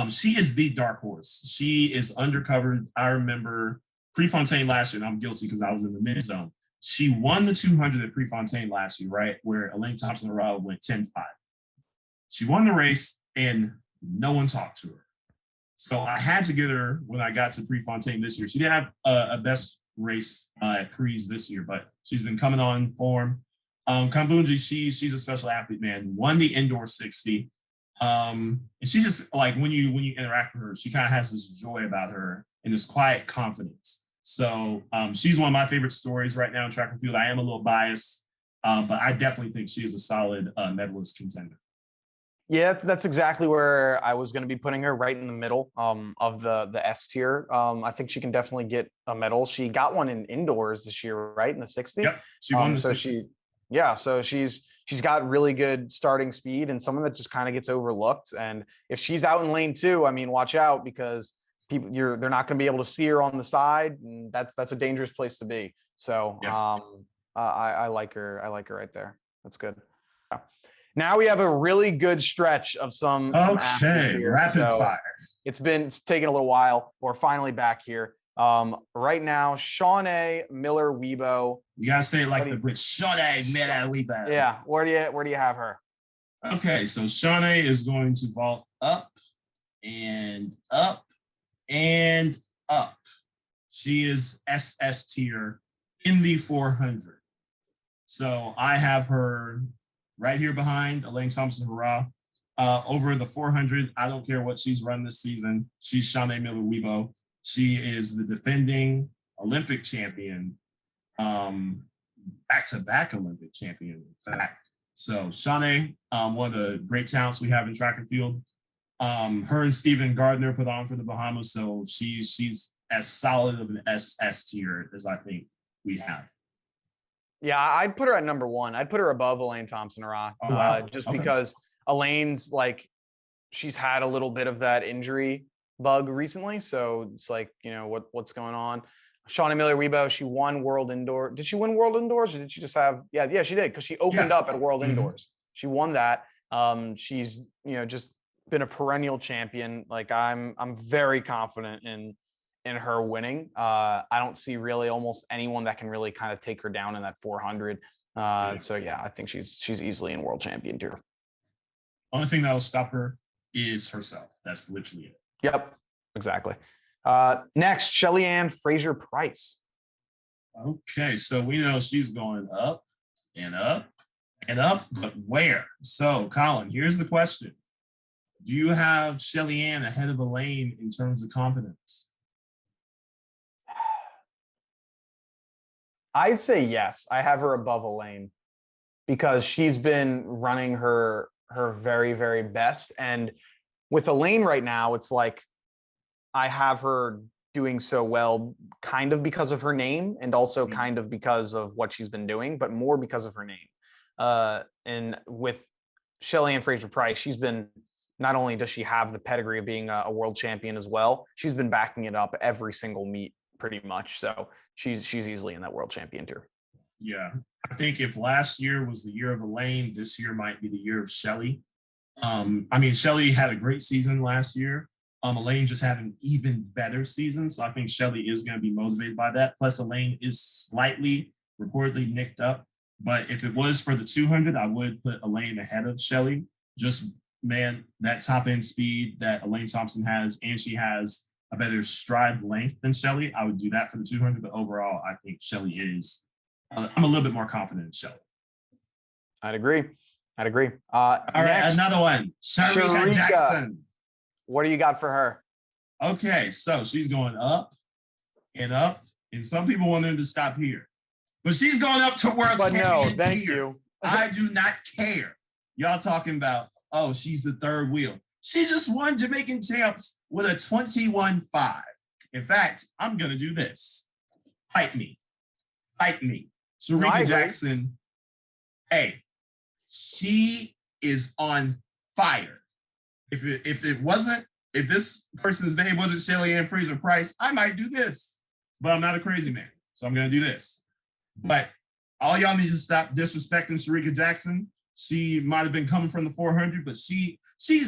She is the dark horse. She is undercovered. I remember Prefontaine last year, and I'm guilty because I was in the mid zone. She won the 200 at Prefontaine last year, right? Where Elaine Thompson-Arao went 10.5. She won the race and no one talked to her. So I had to get her when I got to Prefontaine this year. She didn't have a best race at Crees this year, but she's been coming on form. Kambunji, she's a special athlete, man. Won the indoor 60. And she just, like, when you interact with her, she kind of has this joy about her and this quiet confidence. So she's one of my favorite stories right now in track and field. I am a little biased, but I definitely think she is a solid medalist contender. Yeah, that's exactly where I was going to be putting her, right in the middle of the S tier. I think she can definitely get a medal. She got one in indoors this year, right, in the 60. Yep, she won the 60. So she's got really good starting speed and someone that just kind of gets overlooked. And if she's out in lane 2, I mean, watch out, because they're not going to be able to see her on the side, and that's a dangerous place to be. So yeah. I like her. I like her right there. That's good. Now we have a really good stretch of some rapid fire. It's taking a little while. We're finally back here. Right now, Shawnee Miller-Uibo. You gotta say it like the British. Shawnee Miller-Uibo. Yeah. Where do you have her? Okay, so Shawnee is going to vault up and up and up. She is SS tier in the 400. So I have her right here behind Elaine Thompson-Herah. Over the 400, I don't care what she's run this season. She's Shawnee Miller-Weibo. She is the defending Olympic champion, back-to-back Olympic champion, in fact. So Shawnee, one of the great talents we have in track and field. Her and Steven Gardner put on for the Bahamas, so she's as solid of an SS tier as I think we have. Yeah, I'd put her at number 1. I'd put her above Elaine Thompson-Herah, Oh, wow. just Okay. because Elaine's like, she's had a little bit of that injury bug recently, so it's like, you know, what's going on. Shawnee Miller-Weibo, she won World Indoor. Did she win World Indoors, or did she just have? Yeah, she did, because she opened up at World Indoors. She won that. She's, you know, just been a perennial champion. Like, I'm very confident in her winning. I don't see really almost anyone that can really kind of take her down in that 400. So yeah, I think she's easily in world champion tier. Only thing that will stop her is herself. That's literally it. Yep, exactly. Next, Shelly-Ann Fraser-Pryce. Okay, so we know she's going up and up and up, but where? So, Collin, here's the question. Do you have Shelly-Ann ahead of Elaine in terms of confidence? I'd say yes. I have her above Elaine because she's been running her very, very best. And with Elaine right now, it's like I have her doing so well kind of because of her name and also kind of because of what she's been doing, but more because of her name. And with Shelly-Ann Fraser-Pryce, she's been, not only does she have the pedigree of being a world champion as well, she's been backing it up every single meet pretty much. So she's easily in that world champion tier. Yeah. I think if last year was the year of Elaine, this year might be the year of Shelly. I mean, Shelly had a great season last year. Elaine just had an even better season. So I think Shelly is going to be motivated by that. Plus, Elaine is slightly reportedly nicked up. But if it was for the 200, I would put Elaine ahead of Shelly. Just, man, that top end speed that Elaine Thompson has, and she has a better stride length than Shelly. I would do that for the 200. But overall, I think Shelly is, I'm a little bit more confident in Shelly. I'd agree. All right, another one. Shericka Jackson. What do you got for her? Okay, so she's going up and up, and some people want her to stop here, but she's going up to world champion. No, thank you. I do not care. Y'all talking about, oh, she's the third wheel. She just won Jamaican champs with a 21-5. In fact, I'm gonna do this. Fight me. Shericka Jackson. Hey, she is on fire. If this person's name wasn't Shelly-Ann Fraser-Pryce, I might do this. But I'm not a crazy man, so I'm gonna do this. But all y'all need to stop disrespecting Shericka Jackson. She might have been coming from the 400, but she's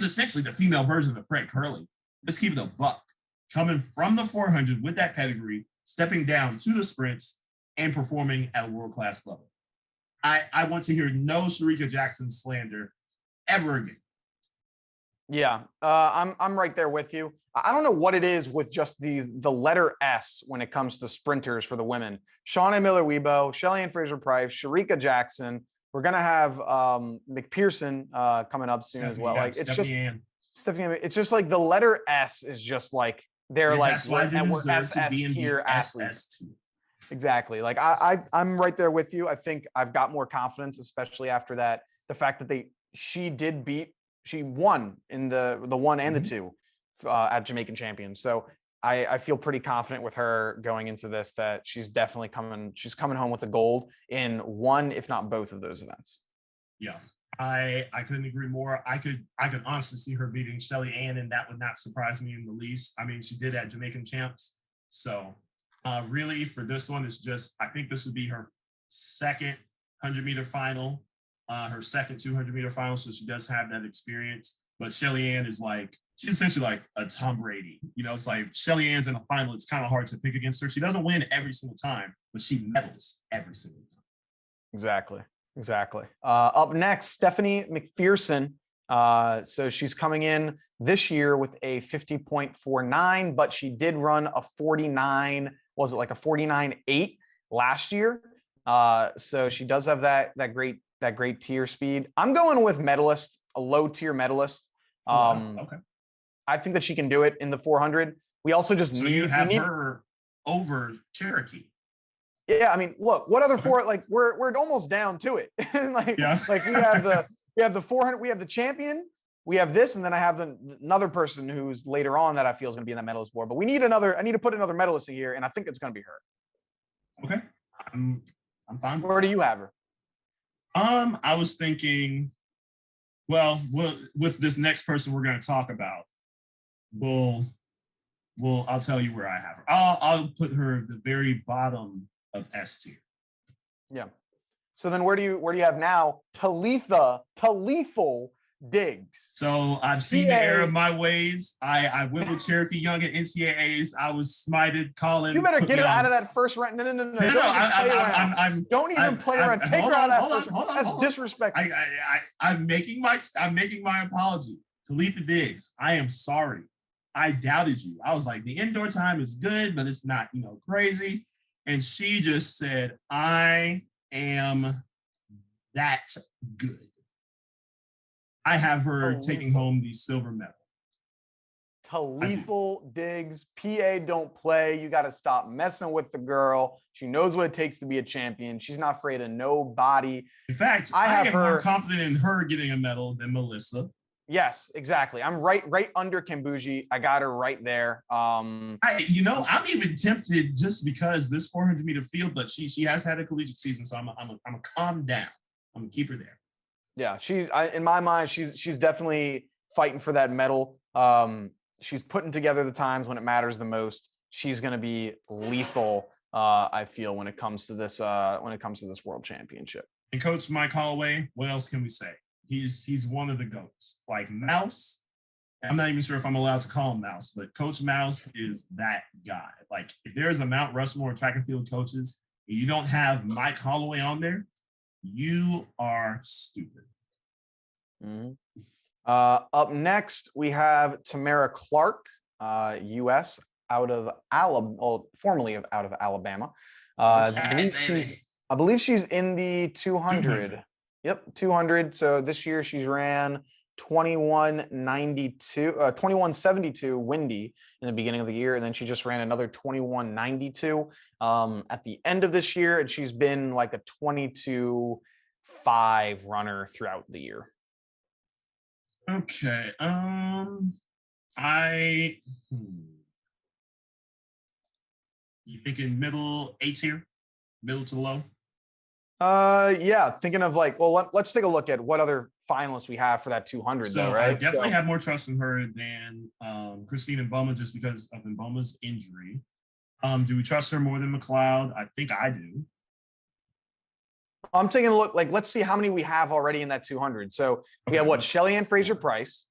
essentially the female version of Fred Curley. Let's keep it a buck. Coming from the 400 with that pedigree, stepping down to the sprints, and performing at a world-class level. I want to hear no Shericka Jackson slander ever again. Yeah, I'm right there with you. I don't know what it is with just the letter S when it comes to sprinters for the women. Shawnee Miller-Weibo, Shelly-Ann Fraser-Pryce, Shericka Jackson. We're gonna have McPherson coming up soon as well. Like it's just Stephanie. It's just like the letter S is just like they're like that's why they deserve to be in tier the athletes. Exactly. Like I'm right there with you. I think I've got more confidence, especially after that. The fact that she won in the 1 and the 2 at Jamaican Champions. So I feel pretty confident with her going into this that she's definitely coming home with a gold in one, if not both of those events. Yeah, I couldn't agree more. I could honestly see her beating Shelly-Ann, and that would not surprise me in the least. I mean, she did at Jamaican Champs. So really for this one, it's just, I think this would be her second 100-meter final. Her second 200-meter final, so she does have that experience. But Shelly-Ann is like, she's essentially like a Tom Brady. You know, it's like Shelly-Ann's in a final. It's kind of hard to pick against her. She doesn't win every single time, but she medals every single time. Exactly. Exactly. Up next, Stephanie McPherson. So she's coming in this year with a 50.49, but she did run a 49, was it like a 49.8 last year? So she does have that great tier speed. I'm going with medalist, a low tier medalist. Okay. I think that she can do it in the 400. We also just so you have her over Cherokee. Yeah, I mean, look, what other four? Like, we're almost down to it. like we have the 400, we have the champion, we have this, and then I have another person who's later on that I feel is going to be in that medalist board. But we need another. I need to put another medalist in here, and I think it's going to be her. Okay, I'm fine. Where do you have her? I was thinking, well, with this next person we're going to talk about, I'll tell you where I have her. I'll put her at the very bottom of S tier. Yeah. So then where do you have now? Talitha Diggs. So I've seen the error of my ways. I went with Cherokee Young at NCAAs. I was smited. Collin. You better get her out of that first round. No. Don't even play around. Take her out of that first. That's disrespectful. I'm making my apology. Talitha Diggs, I am sorry. I doubted you. I was like, the indoor time is good, but it's not, crazy. And she just said, I am that good. I have her taking home the silver medal. Talitha Diggs, PA don't play. You got to stop messing with the girl. She knows what it takes to be a champion. She's not afraid of nobody. In fact, I am more confident in her getting a medal than Melissa. Yes, exactly. I'm right under Kimbuji. I got her right there. I'm even tempted just because this 400 meter field, but she has had a collegiate season, so I'm a calm down. I'm gonna keep her there. Yeah, in my mind, she's definitely fighting for that medal. She's putting together the times when it matters the most. She's gonna be lethal. I feel when it comes to this world championship. And Coach Mike Holloway, what else can we say? He's one of the GOATs. Like Mouse, I'm not even sure if I'm allowed to call him Mouse, but Coach Mouse is that guy. Like if there's a Mount Rushmore track and field coaches, and you don't have Mike Holloway on there, you are stupid. Mm-hmm. Up next, we have Tamara Clark, U.S. out of Alabama, well, formerly out of Alabama. I believe she's in the 200. Yep, 200. So this year she's ran 2172 windy in the beginning of the year, and then she just ran another 2192 at the end of this year, and she's been like a 22.5 runner throughout the year. Okay. You thinking middle A tier, middle to low? Yeah, thinking of like, well, let's take a look at what other finalists we have for that 200. So though, right? I definitely have more trust in her than Christine Mboma just because of Mboma's injury. Do we trust her more than McLeod? I think I do. I'm taking a look. Like, let's see how many we have already in that 200. So we have what? Shelly Ann Fraser Price.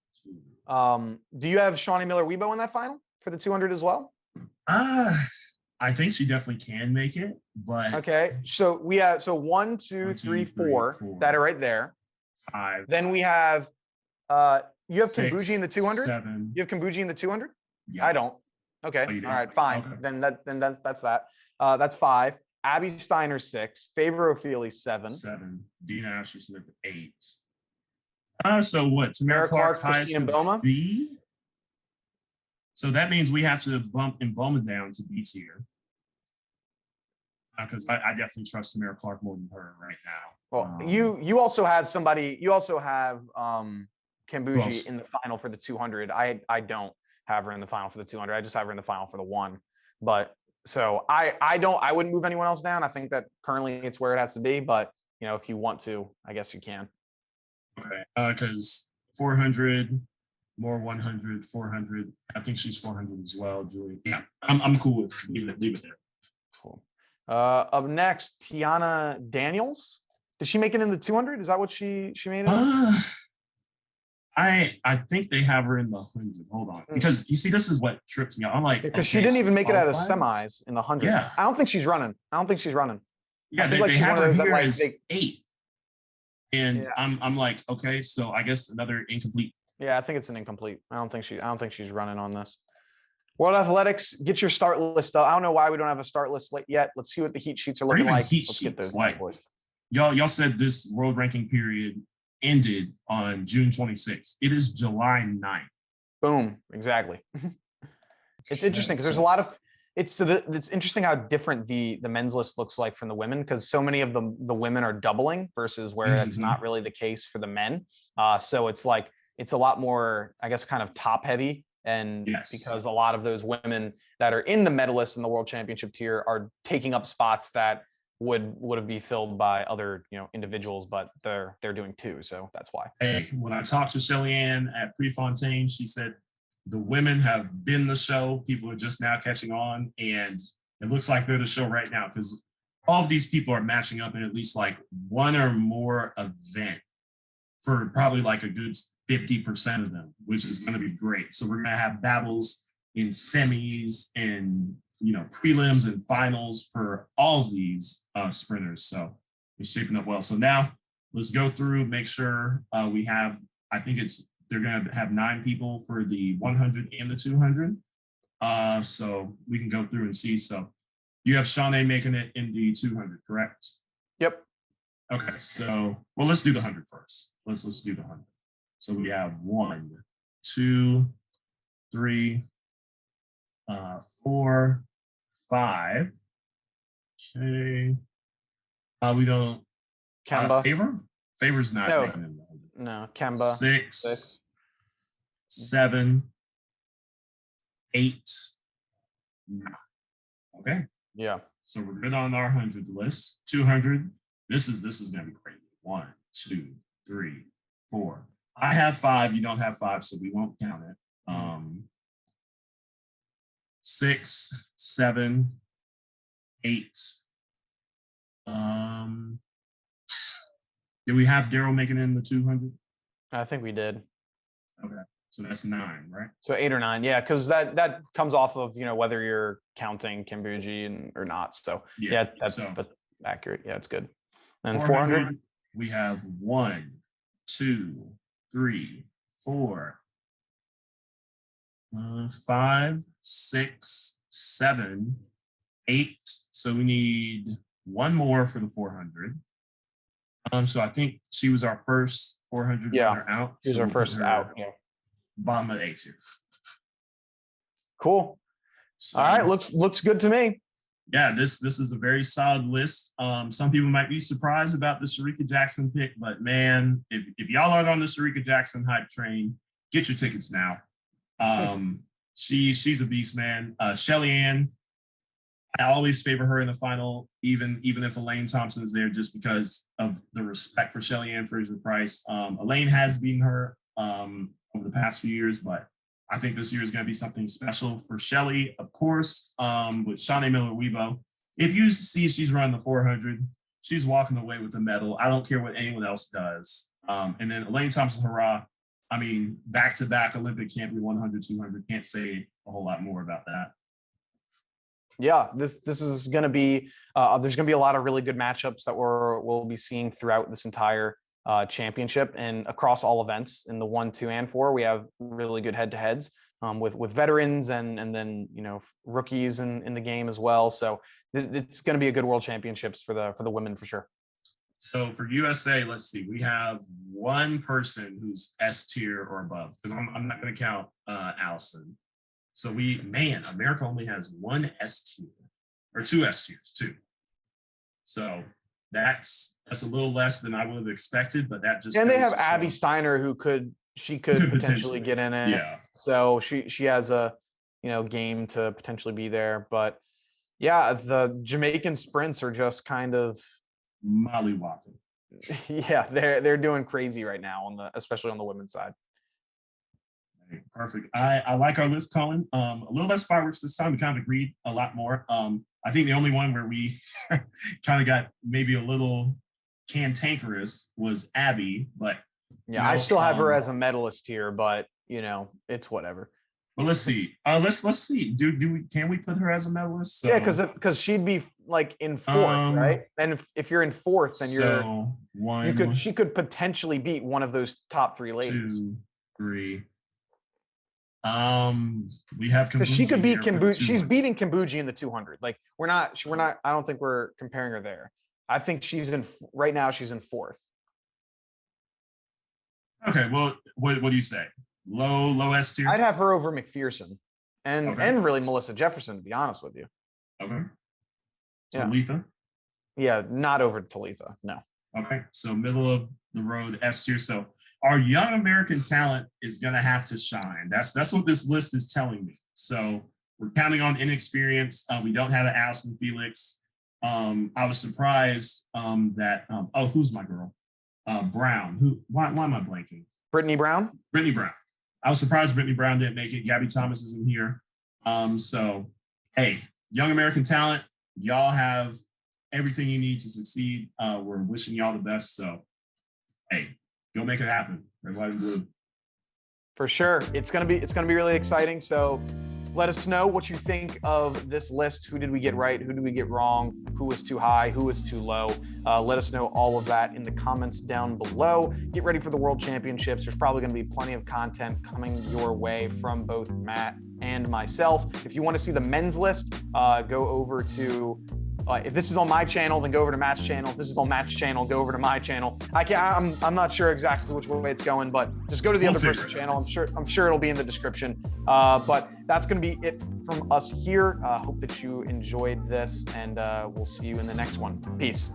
Do you have Shawnee Miller-Weibo in that final for the 200 as well? I think she definitely can make it, but okay. So we have 1, 2, 3, 4 that are right there. 5. Then we have you have 6, Kimbuji in the 200. 7. You have Kimbuji in the 200. Yeah. I don't. Okay. Oh, all right. Fine. Okay. Then that's that. That's 5. Abby Steiner 6. Favor Ophelia 7. 7. Dina Ashley Smith 8. So what? Tamara Clark, Christine Mboma. B. So that means we have to bump Mboma down to B tier. Because I definitely trust Tamara Clark more than her right now. Well, you also have somebody. You also have Kimbuji in the final for the 200. I don't have her in the final for the 200. I just have her in the final for the 1. But so I wouldn't move anyone else down. I think that currently it's where it has to be. But if you want to, I guess you can. Okay, because 400. More 100, 400. I think she's 400 as well, Julie. Yeah, I'm cool with leave it there. Cool. Up next, Tiana Daniels. Did she make it in the 200? Is that what she made it? I think they have her in the 100. Hold on, because you see, this is what trips me out. I'm like, because she didn't even make it out of semis in the 100. Yeah, I don't think she's running. Yeah, I think they have her here as 8. And I'm like, okay, so I guess another incomplete. Yeah, I think it's an incomplete. I don't think she's running on this. World Athletics, get your start list though. I don't know why we don't have a start list yet. Let's see what the heat sheets are looking like. Let's get those boys. Y'all said this world ranking period ended on June 26th. It is July 9th. Boom. Exactly. It's interesting because there's a lot of it's interesting how different the men's list looks like from the women, because so many of the women are doubling versus where that's not really the case for the men. So it's like it's a lot more, I guess, kind of top heavy. And because a lot of those women that are in the medalists in the world championship tier are taking up spots that would have be filled by other, individuals, but they're doing too. So that's why. Hey, when I talked to Shelly Ann at Prefontaine, she said the women have been the show. People are just now catching on, and it looks like they're the show right now because all of these people are matching up in at least like one or more event for probably like a good 50% of them, which is going to be great. So we're going to have battles in semis and, prelims and finals for all of these sprinters. So it's shaping up well. So now let's go through, make sure we have, they're going to have 9 people for the 100 and the 200. So we can go through and see. So you have Shawnee making it in the 200, correct? Yep. Okay. So, well, let's do the 100 first. Let's do the 100. So we have 1, 2, 3, 4, 5. Okay. We don't. Kemba. Favor's not making it. No, Kemba. 6, 7, 8. No. Okay. Yeah. So we're good on our 100 list. 200. This is gonna be crazy. 1, 2, 3, 4. I have 5. You don't have 5, so we won't count it. 6, 7, 8. Did we have Daryl making it in the 200? I think we did. Okay, so that's 9, right? So 8 or 9, yeah, because that comes off of whether you're counting Kimbuji or not. So that's accurate. Yeah, it's good. And 400, we have 1, 2, 3, 4, 5, 6, 7, 8. So we need 1 more for the 400. So I think she was our first 400 runner out. She was our first out. Yeah. Bottom of 8 here. Cool. So, all right, looks good to me. Yeah, this is a very solid list. Some people might be surprised about the Shericka Jackson pick, but man, if y'all aren't on the Shericka Jackson hype train, get your tickets now. She's a beast, man. Shelly Ann, I always favor her in the final, even if Elaine Thompson is there, just because of the respect for Shelly Ann Fraser-Price. Elaine has beaten her over the past few years, but I think this year is going to be something special for Shelly, of course, with Shawnee Miller-Weibo. If you see she's running the 400, she's walking away with the medal. I don't care what anyone else does. And then Elaine Thompson-Herah, I mean, back-to-back Olympic champion, 100, 200. Can't say a whole lot more about that. Yeah, this is going to be there's going to be a lot of really good matchups that we'll be seeing throughout this entire championship and across all events. In the 1, 2, and 4, we have really good head-to-heads with veterans and then rookies in the game as well. So it's going to be a good world championships for the women for sure. So for USA, let's see, we have 1 person who's S tier or above, because I'm not going to count Allison. So America only has 1 S tier or 2 S tiers, 2. So that's a little less than I would have expected, but that just and they have Abby Steiner who could potentially get in it. Yeah. So she has a game to potentially be there, but yeah, the Jamaican sprints are just kind of mollywhopping. Yeah, they're doing crazy right now especially on the women's side. Perfect. I like our list, Collin. A little less fireworks this time. We kind of agreed a lot more. I think the only one where we kind of got maybe a little cantankerous was Abby, but I still have her as a medalist here, but it's whatever. Well, let's see. Let's see. Can we put her as a medalist? So, yeah, because she'd be like in fourth, right? And if you're in fourth, then she could potentially beat one of those top 3 ladies. 2, 3. We have because she could beat Kimbuji. She's beating Kimbuji in the 200. Like we're not. I don't think we're comparing her there. I think she's in right now. She's in fourth. Okay. Well, what do you say? Low S tier. I'd have her over McPherson and really Melissa Jefferson, to be honest with you. Okay. Talitha. Yeah, not over Talitha. No. Okay, so middle of the road S tier. So our young American talent is gonna have to shine. That's what this list is telling me. So we're counting on inexperience. We don't have an Allison Felix. I was surprised that who's my girl? Brown. Why am I blanking? Brittany Brown. Brittany Brown. I was surprised Brittany Brown didn't make it. Gabby Thomas isn't here. So hey, young American talent, y'all have everything you need to succeed. We're wishing y'all the best. So, hey, go make it happen. Red, white, and blue. For sure, it's gonna be really exciting. So, let us know what you think of this list. Who did we get right? Who did we get wrong? Who was too high? Who was too low? Let us know all of that in the comments down below. Get ready for the World Championships. There's probably going to be plenty of content coming your way from both Matt and myself. If you want to see the men's list, go over to. If this is on my channel, then go over to Matt's channel. If this is on Matt's channel, go over to my channel. I'm not sure exactly which way it's going, but just go to the other person's channel. I'm sure it'll be in the description. But that's going to be it from us here. Hope that you enjoyed this, and we'll see you in the next one. Peace.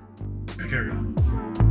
Take care, y'all.